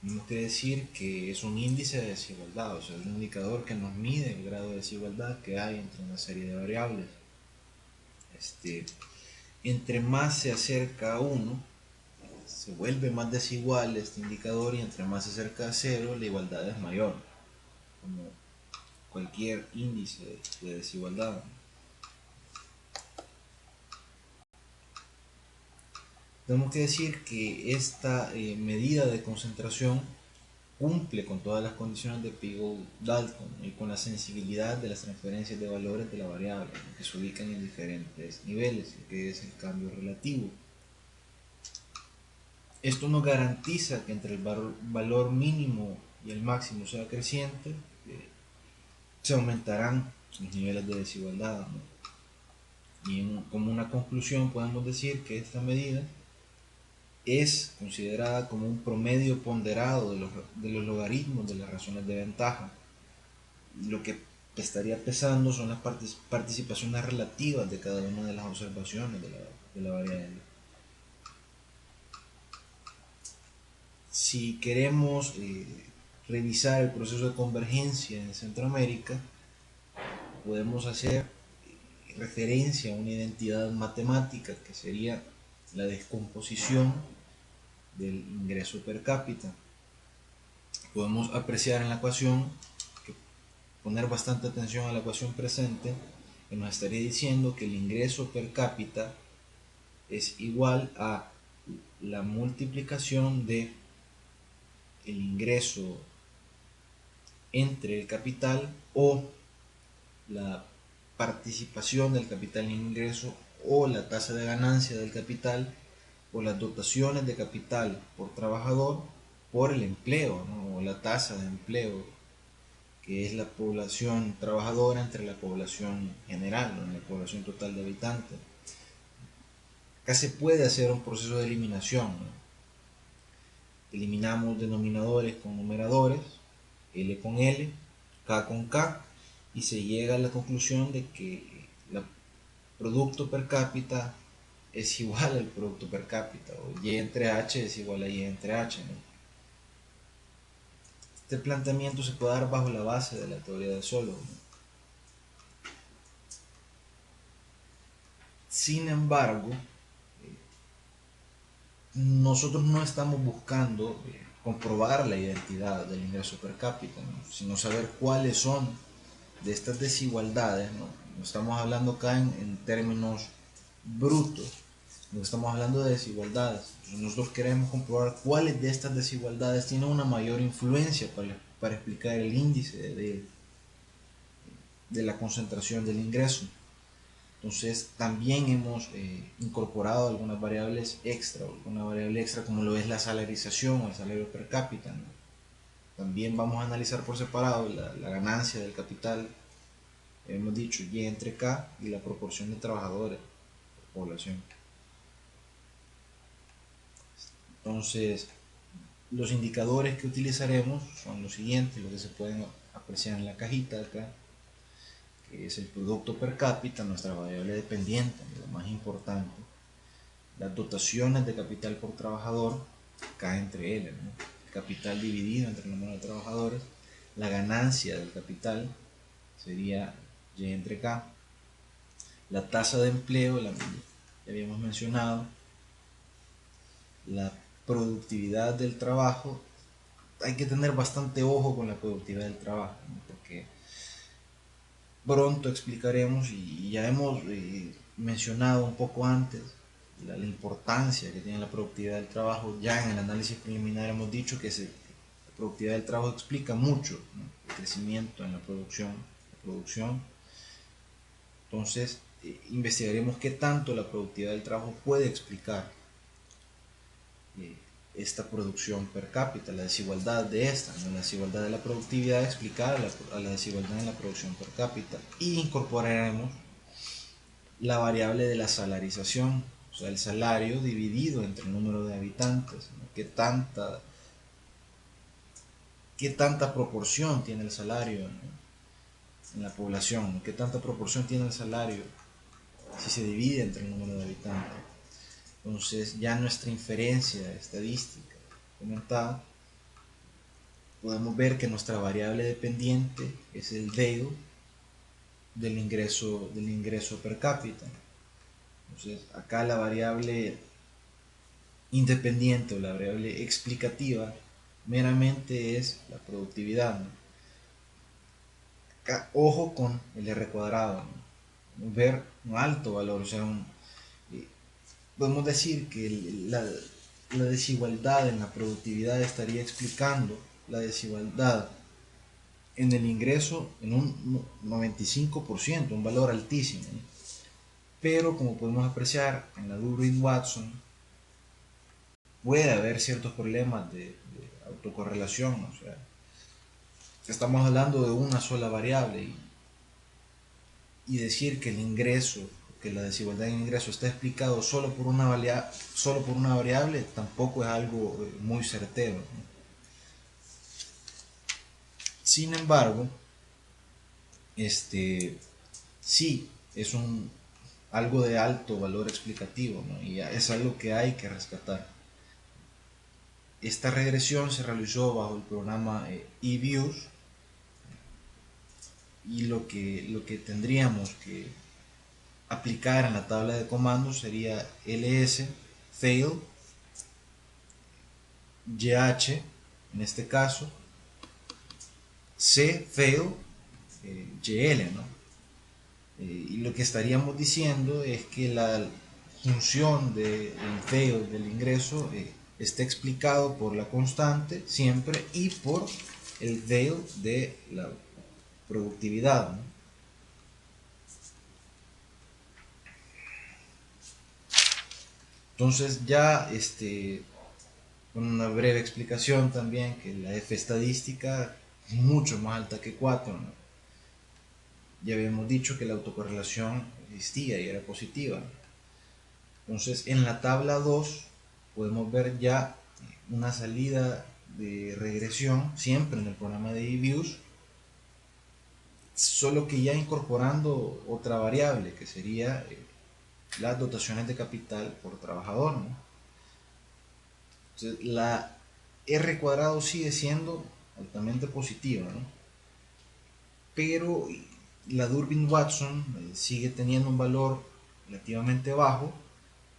tenemos que decir que es un índice de desigualdad, o sea, es un indicador que nos mide el grado de desigualdad que hay entre una serie de variables. Entre más se acerca a 1, se vuelve más desigual este indicador, y entre más se acerca a 0, la igualdad es mayor, como cualquier índice de desigualdad. Tenemos que decir que esta medida de concentración cumple con todas las condiciones de Peeble-Dalton y con la sensibilidad de las transferencias de valores de la variable, que se ubican en diferentes niveles, que es el cambio relativo. Esto nos garantiza que entre el valor mínimo y el máximo sea creciente, se aumentarán los niveles de desigualdad, ¿no? Y como una conclusión podemos decir que esta medida es considerada como un promedio ponderado de los logaritmos de las razones de ventaja. Lo que estaría pesando son las participaciones relativas de cada una de las observaciones de la variable. Si queremos revisar el proceso de convergencia en Centroamérica, podemos hacer referencia a una identidad matemática que sería la descomposición del ingreso per cápita. Podemos apreciar en la ecuación, poner bastante atención a la ecuación presente, que nos estaría diciendo que el ingreso per cápita es igual a la multiplicación de el ingreso entre el capital, o la participación del capital en ingreso, o la tasa de ganancia del capital, o las dotaciones de capital por trabajador, por el empleo, ¿no? O la tasa de empleo, que es la población trabajadora entre la población general, ¿no? La población total de habitantes. Acá se puede hacer un proceso de eliminación, ¿no? Eliminamos denominadores con numeradores, L con L, K con K, y se llega a la conclusión de que el producto per cápita es igual al producto per cápita, o Y entre H es igual a Y entre H, ¿no? Este planteamiento se puede dar bajo la base de la teoría de Solow, ¿no? Sin embargo, nosotros no estamos buscando comprobar la identidad del ingreso per cápita, ¿no? Sino saber cuáles son de estas desigualdades, ¿no? Estamos hablando acá en términos brutos. No estamos hablando de desigualdades. Nosotros queremos comprobar cuáles de estas desigualdades tienen una mayor influencia para explicar el índice de la concentración del ingreso. Entonces también hemos incorporado algunas variables extra, una variable extra como lo es la salarización o el salario per cápita, ¿no? También vamos a analizar por separado la ganancia del capital, hemos dicho Y entre K, y la proporción de trabajadores por población. Entonces, los indicadores que utilizaremos son los siguientes, los que se pueden apreciar en la cajita acá, que es el producto per cápita, nuestra variable dependiente, lo más importante, las dotaciones de capital por trabajador, K entre L, ¿no? El capital dividido entre el número de trabajadores, la ganancia del capital sería Y entre K, la tasa de empleo, ya habíamos mencionado, la productividad del trabajo. Hay que tener bastante ojo con la productividad del trabajo, ¿no? Porque pronto explicaremos y ya hemos mencionado un poco antes la importancia que tiene la productividad del trabajo. Ya en el análisis preliminar hemos dicho que la productividad del trabajo explica mucho, ¿no? El crecimiento en la producción. Entonces investigaremos qué tanto la productividad del trabajo puede explicar eh, esta producción per cápita, la desigualdad de esta, ¿no? La desigualdad de la productividad explicada a la desigualdad en la producción per cápita, y incorporaremos la variable de la salarización, o sea, el salario dividido entre el número de habitantes, ¿no? ¿Qué tanta proporción tiene el salario, ¿no? En la población? ¿No? ¿Qué tanta proporción tiene el salario si se divide entre el número de habitantes? Entonces ya nuestra inferencia estadística comentada, podemos ver que nuestra variable dependiente es el DEO del ingreso per cápita. Entonces acá la variable independiente o la variable explicativa meramente es la productividad, ¿no? Acá, ojo con el R cuadrado, ¿no? Ver un alto valor, o sea, podemos decir que la desigualdad en la productividad estaría explicando la desigualdad en el ingreso en un 95%, un valor altísimo, ¿no? Pero como podemos apreciar en la Durbin-Watson, puede haber ciertos problemas de autocorrelación, o sea, estamos hablando de una sola variable, y decir que el ingreso, que la desigualdad en ingreso está explicado solo por una variable, tampoco es algo muy certero, ¿no? Sin embargo, sí es algo de alto valor explicativo, ¿no? Y es algo que hay que rescatar. Esta regresión se realizó bajo el programa eViews, y lo que tendríamos que aplicar en la tabla de comandos sería ls fail gh, en este caso c fail gl, ¿no? Y lo que estaríamos diciendo es que la función del fail del ingreso está explicado por la constante siempre y por el fail de la productividad, ¿no? Entonces ya una breve explicación también, que la F estadística es mucho más alta que 4, ¿no? Ya habíamos dicho que la autocorrelación existía y era positiva. Entonces en la tabla 2 podemos ver ya una salida de regresión siempre en el programa de eViews, solo que ya incorporando otra variable que sería las dotaciones de capital por trabajador, ¿no? Entonces la R cuadrado sigue siendo altamente positiva, ¿no? Pero la Durbin-Watson sigue teniendo un valor relativamente bajo,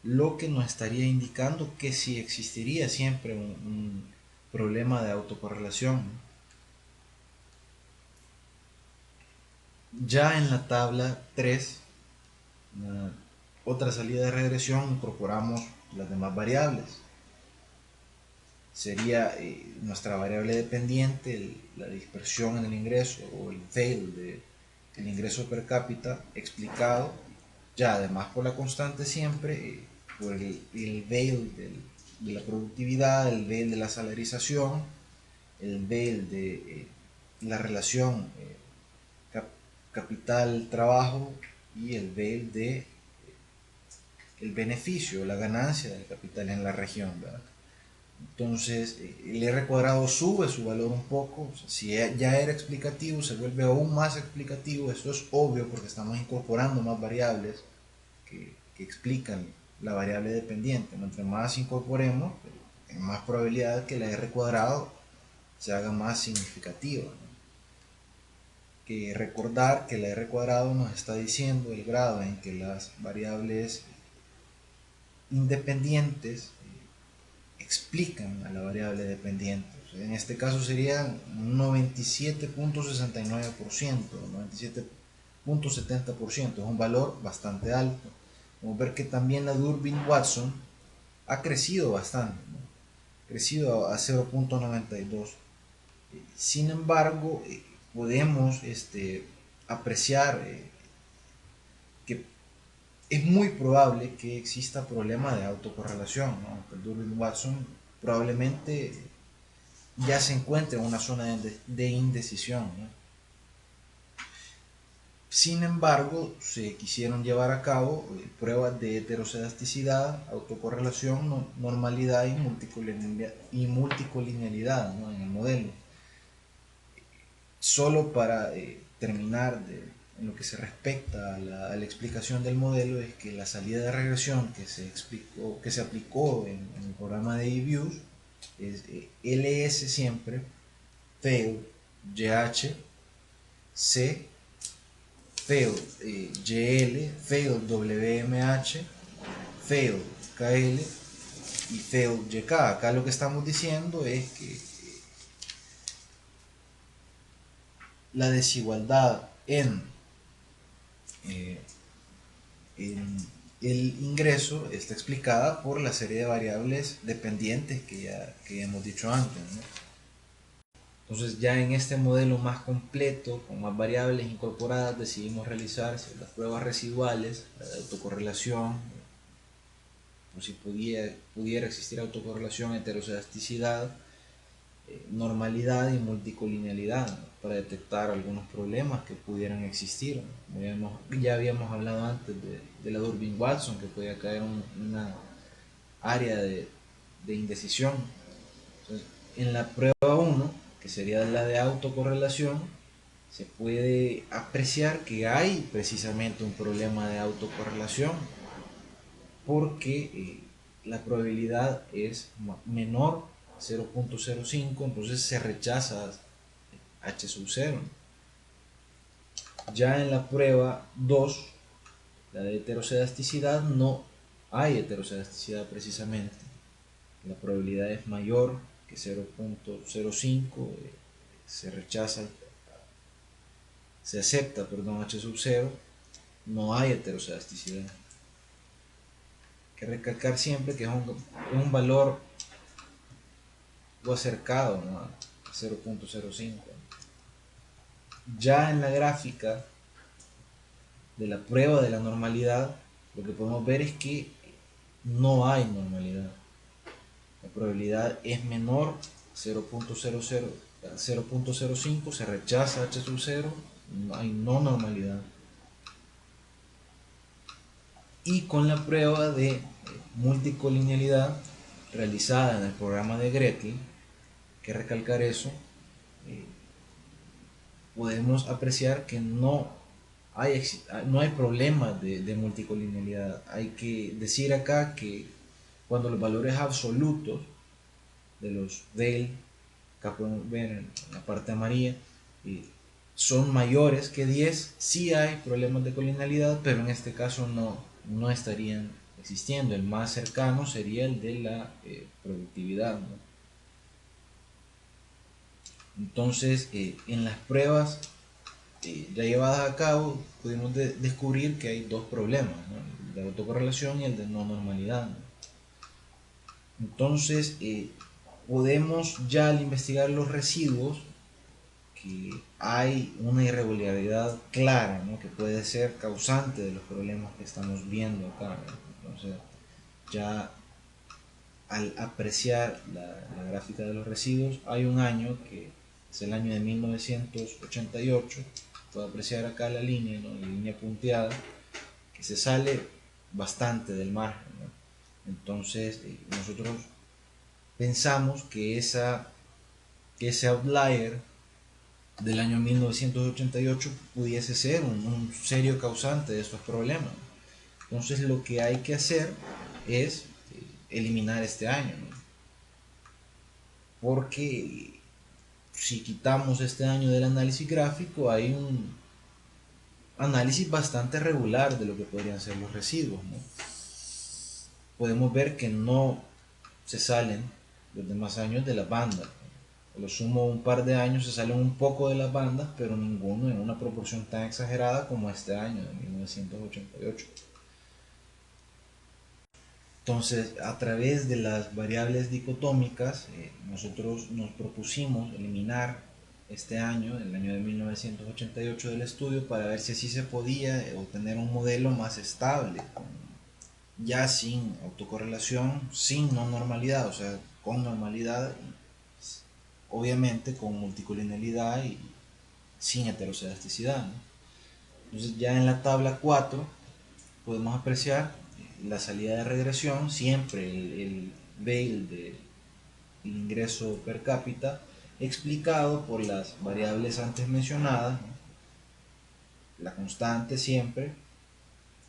lo que nos estaría indicando que sí existiría siempre un problema de autocorrelación, ¿no? Ya en la tabla 3, otra salida de regresión incorporamos las demás variables. Sería nuestra variable dependiente, la dispersión en el ingreso o el veil del ingreso per cápita explicado ya además por la constante siempre, por el veil de la productividad, el veil de la salarización, el veil de la relación capital-trabajo y el veil de el beneficio, la ganancia del capital en la región, ¿verdad? Entonces el R cuadrado sube su valor un poco, o sea, si ya era explicativo se vuelve aún más explicativo. Esto es obvio porque estamos incorporando más variables que explican la variable dependiente. Entre más incorporemos, hay más probabilidad que la R cuadrado se haga más significativa, ¿no? Que recordar que la R cuadrado nos está diciendo el grado en que las variables independientes explican a la variable dependiente. O sea, en este caso sería un 97.69%, 97.70%, es un valor bastante alto. Vamos a ver que también la Durbin-Watson ha crecido bastante, ¿no? Crecido a 0.92. Sin embargo, podemos apreciar que es muy probable que exista problema de autocorrelación, ¿no? El Durbin-Watson probablemente ya se encuentra en una zona de indecisión, ¿no? Sin embargo, se quisieron llevar a cabo pruebas de heteroscedasticidad, autocorrelación, normalidad y multicolinealidad, ¿no? En el modelo. Solo para terminar en lo que se respecta a la explicación del modelo, es que la salida de regresión que se aplicó en el programa de eViews es LS siempre, fail, GH, C, fail, GL, fail, WMH, fail, KL y fail, YK. Acá lo que estamos diciendo es que la desigualdad en el ingreso está explicada por la serie de variables dependientes que hemos dicho antes, ¿no? Entonces ya en este modelo más completo, con más variables incorporadas, decidimos realizar las pruebas residuales, la de autocorrelación, o si pudiera existir autocorrelación, heteroscedasticidad, normalidad y multicolinealidad, ¿no? Para detectar algunos problemas que pudieran existir, ¿no? Ya habíamos hablado antes de la Durbin-Watson, que podía caer en una área de indecisión. Entonces, en la prueba 1, que sería la de autocorrelación, se puede apreciar que hay precisamente un problema de autocorrelación, porque la probabilidad es menor 0.05, entonces se rechaza H sub 0. Ya en la prueba 2, la de heteroscedasticidad, no hay heteroscedasticidad precisamente. La probabilidad es mayor que 0.05, se rechaza, se acepta, perdón, H sub 0, no hay heteroscedasticidad. Hay que recalcar siempre que es un valor o acercado, ¿no? A 0.05. Ya en la gráfica de la prueba de la normalidad, lo que podemos ver es que no hay normalidad. La probabilidad es menor, 0.05, se rechaza H sub 0, no hay no normalidad. Y con la prueba de multicolinealidad realizada en el programa de Gretel, hay que recalcar eso, podemos apreciar que no hay problemas de multicolinealidad. Hay que decir acá que cuando los valores absolutos de los del, acá podemos ver en la parte amarilla, son mayores que 10, sí hay problemas de colinealidad, pero en este caso no estarían existiendo. El más cercano sería el de la productividad, ¿no? Entonces, en las pruebas ya llevadas a cabo, pudimos descubrir que hay dos problemas, ¿no? de autocorrelación y el de no normalidad. Entonces, podemos ya al investigar los residuos que hay una irregularidad clara, ¿no?, que puede ser causante de los problemas que estamos viendo acá, ¿no? Entonces, ya al apreciar la gráfica de los residuos, hay un año que es el año de 1988, puedo apreciar acá la línea, ¿no?, la línea punteada, que se sale bastante del margen, ¿no? Entonces, nosotros pensamos que ese outlier del año 1988 pudiese ser un serio causante de estos problemas. Entonces lo que hay que hacer es eliminar este año, ¿no? Porque si quitamos este año del análisis gráfico, hay un análisis bastante regular de lo que podrían ser los residuos, ¿no? Podemos ver que no se salen los demás años de las bandas. A lo sumo un par de años se salen un poco de las bandas, pero ninguno en una proporción tan exagerada como este año de 1988. Entonces, a través de las variables dicotómicas, nosotros nos propusimos eliminar este año, el año de 1988 del estudio, para ver si así se podía obtener un modelo más estable, ya sin autocorrelación, sin no normalidad, o sea, con normalidad, obviamente con multicolinialidad y sin heteroscedasticidad, ¿no? Entonces ya en la tabla 4 podemos apreciar la salida de regresión, siempre el Veil del ingreso per cápita explicado por las variables antes mencionadas, ¿no?, la constante siempre,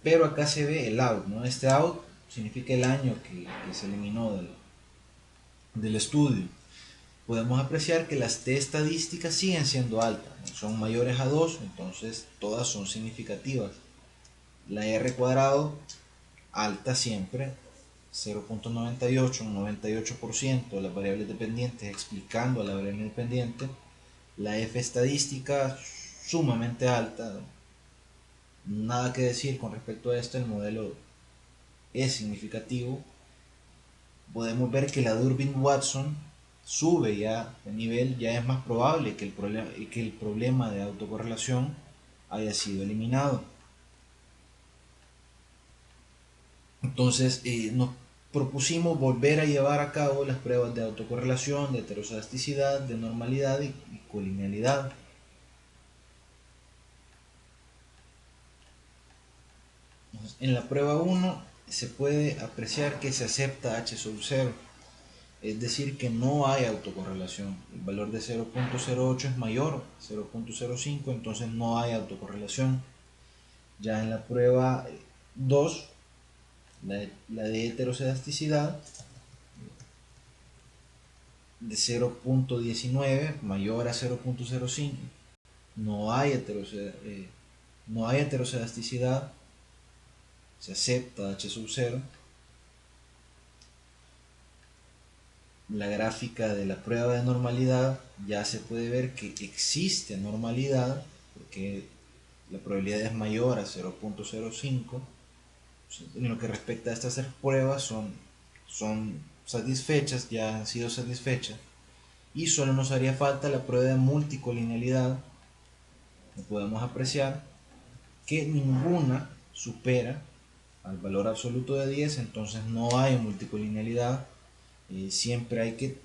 pero acá se ve el out, ¿no? Este out significa el año que se eliminó del estudio. Podemos apreciar que las T estadísticas siguen siendo altas, ¿no?, son mayores a 2, entonces todas son significativas. La R cuadrado alta siempre, 0.98, un 98% de las variables dependientes explicando a la variable independiente. La F estadística sumamente alta, nada que decir con respecto a esto, el modelo es significativo. Podemos ver que la Durbin-Watson sube ya de nivel, ya es más probable que el problema de autocorrelación haya sido eliminado. Entonces nos propusimos volver a llevar a cabo las pruebas de autocorrelación, de heteroscedasticidad, de normalidad y colinealidad. En la prueba 1 se puede apreciar que se acepta H sub 0, es decir, que no hay autocorrelación. El valor de 0.08 es mayor, 0.05, entonces no hay autocorrelación. Ya en la prueba 2, la de heteroscedasticidad, de 0.19 mayor a 0.05, no hay heteroscedasticidad, se acepta H sub 0. La gráfica de la prueba de normalidad ya se puede ver que existe normalidad porque la probabilidad es mayor a 0.05. En lo que respecta a estas pruebas son satisfechas, ya han sido satisfechas, y solo nos haría falta la prueba de multicolinealidad. Podemos apreciar que ninguna supera al valor absoluto de 10, entonces no hay multicolinealidad. Siempre hay que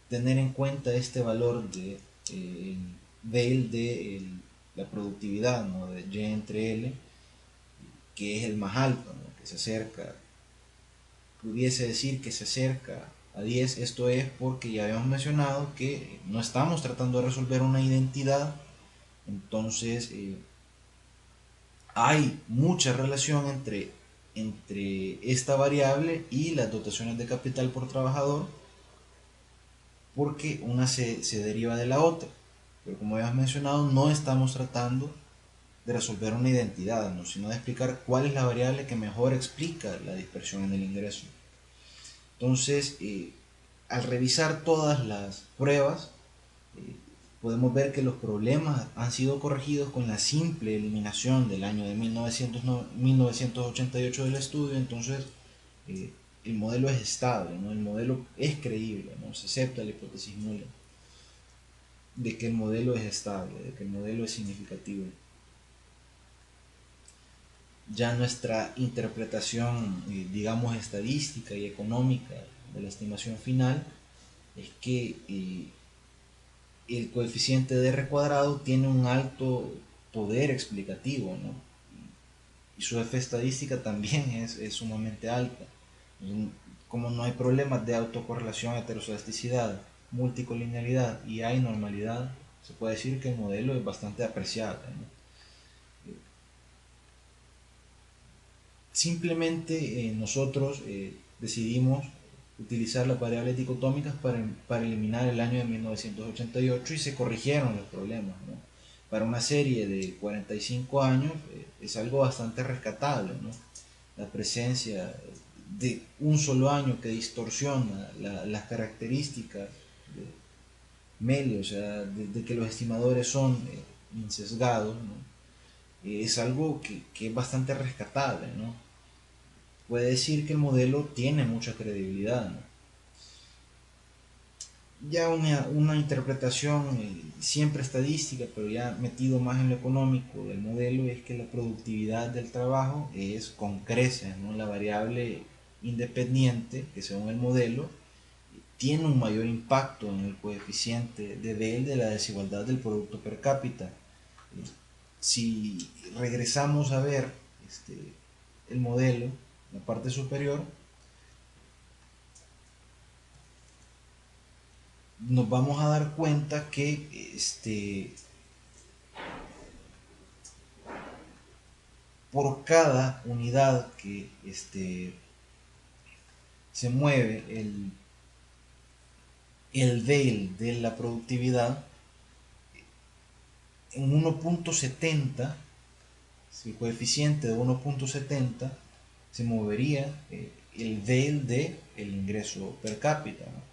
tener en cuenta este valor de Veil de la productividad, ¿no?, de Y entre L, que es el más alto, ¿no?, que se acerca, pudiese decir que se acerca a 10. Esto es porque ya habíamos mencionado que no estamos tratando de resolver una identidad, entonces hay mucha relación entre esta variable y las dotaciones de capital por trabajador, porque una se deriva de la otra. Pero como habíamos mencionado, no estamos tratando de resolver una identidad, ¿no?, sino de explicar cuál es la variable que mejor explica la dispersión en el ingreso. Entonces, al revisar todas las pruebas, podemos ver que los problemas han sido corregidos con la simple eliminación del año de 1988 del estudio. Entonces el modelo es estable, ¿no? El modelo es creíble, ¿no? Se acepta la hipótesis nula de que el modelo es estable, de que el modelo es significativo. Ya nuestra interpretación, digamos, estadística y económica de la estimación final es que el coeficiente de R cuadrado tiene un alto poder explicativo, ¿no? Y su F estadística también es sumamente alta. Como no hay problemas de autocorrelación, heteroslasticidad, multicolinealidad y hay normalidad, se puede decir que el modelo es bastante apreciable, ¿no? Simplemente nosotros decidimos utilizar las variables dicotómicas para eliminar el año de 1988 y se corrigieron los problemas, ¿no? Para una serie de 45 años es algo bastante rescatable, ¿no? La presencia de un solo año que distorsiona las características de medio, o sea, de que los estimadores son insesgados, ¿no? Es algo que es bastante rescatable, ¿no? Puede decir que el modelo tiene mucha credibilidad, ¿no? Ya una interpretación siempre estadística, pero ya metido más en lo económico del modelo, es que la productividad del trabajo es con creces, ¿no? La variable independiente, que según el modelo, tiene un mayor impacto en el coeficiente de Dell de la desigualdad del producto per cápita. Si regresamos a ver el modelo, la parte superior, nos vamos a dar cuenta que por cada unidad que se mueve el DEL de la productividad, en 1.70, si el coeficiente de 1.70 se movería el DEL de el ingreso per cápita, ¿no?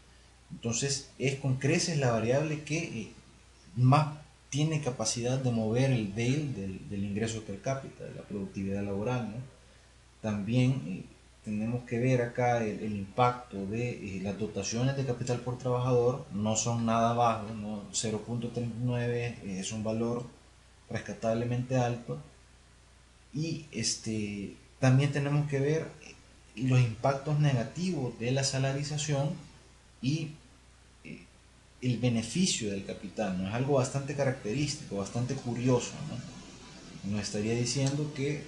Entonces es con creces la variable que más tiene capacidad de mover el DEL del ingreso per cápita, de la productividad laboral, ¿no? También tenemos que ver acá el impacto de las dotaciones de capital por trabajador. No son nada bajos, ¿no? 0.39 es un valor rescatablemente alto. Y también tenemos que ver los impactos negativos de la salarización y el beneficio del capital, ¿no? Es algo bastante característico, bastante curioso, ¿no? Nos estaría diciendo que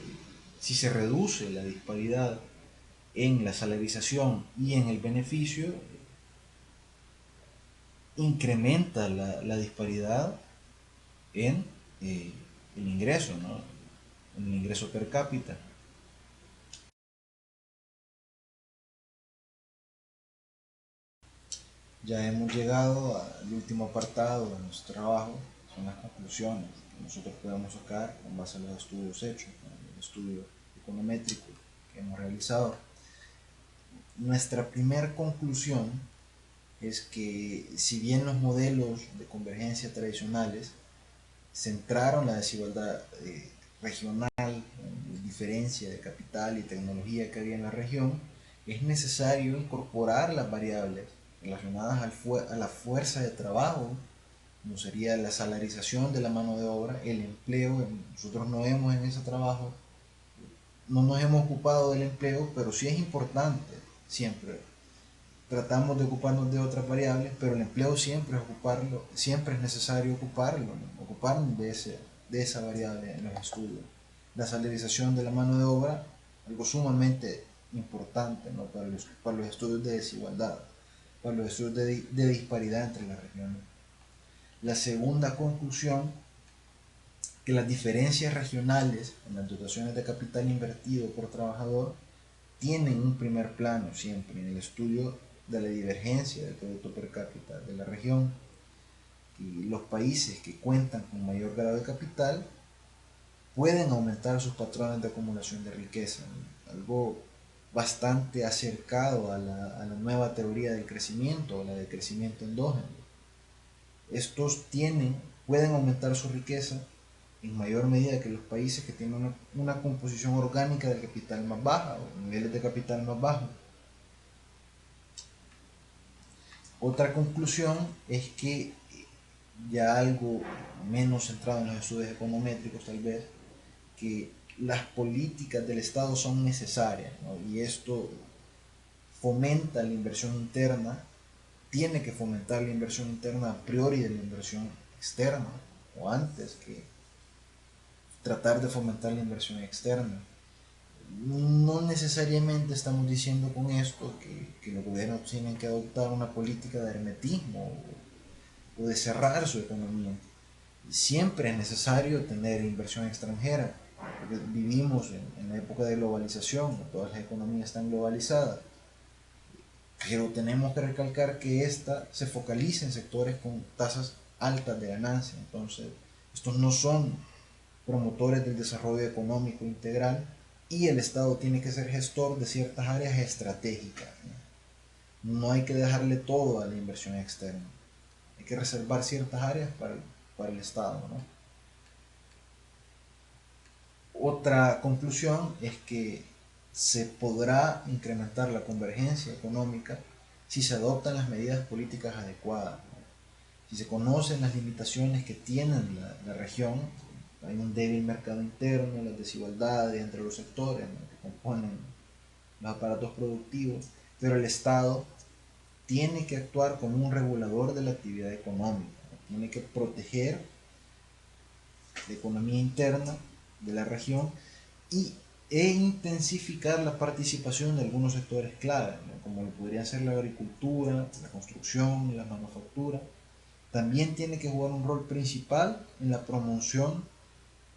si se reduce la disparidad en la salarización y en el beneficio, incrementa la disparidad en el ingreso, ¿no? En el ingreso per cápita. Ya hemos llegado al último apartado de nuestro trabajo, son las conclusiones que nosotros podemos sacar con base a los estudios hechos, ¿no? El estudio econométrico que hemos realizado. Nuestra primera conclusión es que si bien los modelos de convergencia tradicionales centraron la desigualdad regional, la diferencia de capital y tecnología que había en la región, es necesario incorporar las variables relacionadas a la fuerza de trabajo, como sería la salarización de la mano de obra, el empleo. Nosotros no vemos en ese trabajo, no nos hemos ocupado del empleo, pero sí es importante siempre. Tratamos de ocuparnos de otras variables, pero el empleo siempre es ocuparlo, siempre es necesario ocuparlo, ¿no? Ocuparnos de esa variable en los estudios. La salarización de la mano de obra, algo sumamente importante, ¿no? Para los estudios de desigualdad, para los estudios de disparidad entre las regiones. La segunda conclusión, que las diferencias regionales en las dotaciones de capital invertido por trabajador tienen un primer plano siempre en el estudio de la divergencia del producto per cápita de la región. Y los países que cuentan con mayor grado de capital pueden aumentar sus patrones de acumulación de riqueza, ¿no? Algo bastante acercado a la nueva teoría del crecimiento o la del crecimiento endógeno. estos pueden aumentar su riqueza en mayor medida que los países que tienen una composición orgánica del capital más baja o niveles de capital más bajos. Otra conclusión es que ya algo menos centrado en los estudios econométricos tal vez, que las políticas del Estado son necesarias, ¿no? Y esto fomenta la inversión interna, tiene que fomentar la inversión interna a priori de la inversión externa, o antes que tratar de fomentar la inversión externa. No necesariamente estamos diciendo con esto que los gobiernos tienen que adoptar una política de hermetismo o de cerrar su economía. Siempre es necesario tener inversión extranjera, porque vivimos en la época de globalización, todas las economías están globalizadas, pero tenemos que recalcar que esta se focaliza en sectores con tasas altas de ganancia. Entonces, estos no son promotores del desarrollo económico integral, y el Estado tiene que ser gestor de ciertas áreas estratégicas. No hay que dejarle todo a la inversión externa, hay que reservar ciertas áreas para el Estado, ¿no? Otra conclusión es que se podrá incrementar la convergencia económica si se adoptan las medidas políticas adecuadas, ¿no? Si se conocen las limitaciones que tiene la región, hay un débil mercado interno, las desigualdades entre los sectores, ¿no?, que componen los aparatos productivos, pero el Estado tiene que actuar como un regulador de la actividad económica, ¿no? Tiene que proteger la economía interna de la región e intensificar la participación de algunos sectores clave, ¿no?, como lo podrían ser la agricultura, la construcción, la manufactura. También tiene que jugar un rol principal en la promoción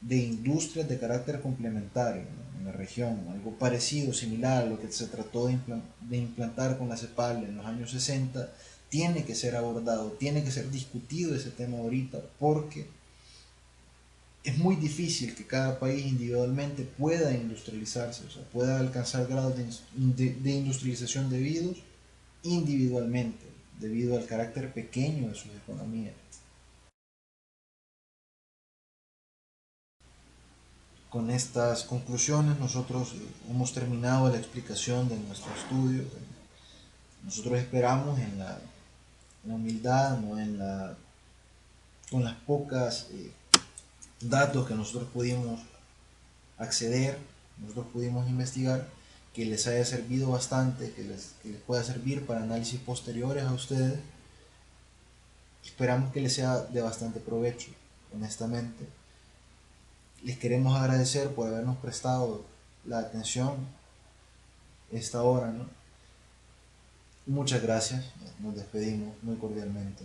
de industrias de carácter complementario, ¿no?, en la región, algo parecido, similar a lo que se trató de implantar con la CEPAL en los años 60, tiene que ser abordado, tiene que ser discutido ese tema ahorita, porque es muy difícil que cada país individualmente pueda industrializarse, o sea, pueda alcanzar grados de industrialización debidos individualmente, debido al carácter pequeño de sus economías. Con estas conclusiones nosotros hemos terminado la explicación de nuestro estudio. Nosotros esperamos en la humildad, no en con las pocas datos que nosotros pudimos acceder, nosotros pudimos investigar, que les haya servido bastante, que les pueda servir para análisis posteriores a ustedes. Esperamos que les sea de bastante provecho, honestamente. Les queremos agradecer por habernos prestado la atención esta hora, ¿no? Muchas gracias, nos despedimos muy cordialmente.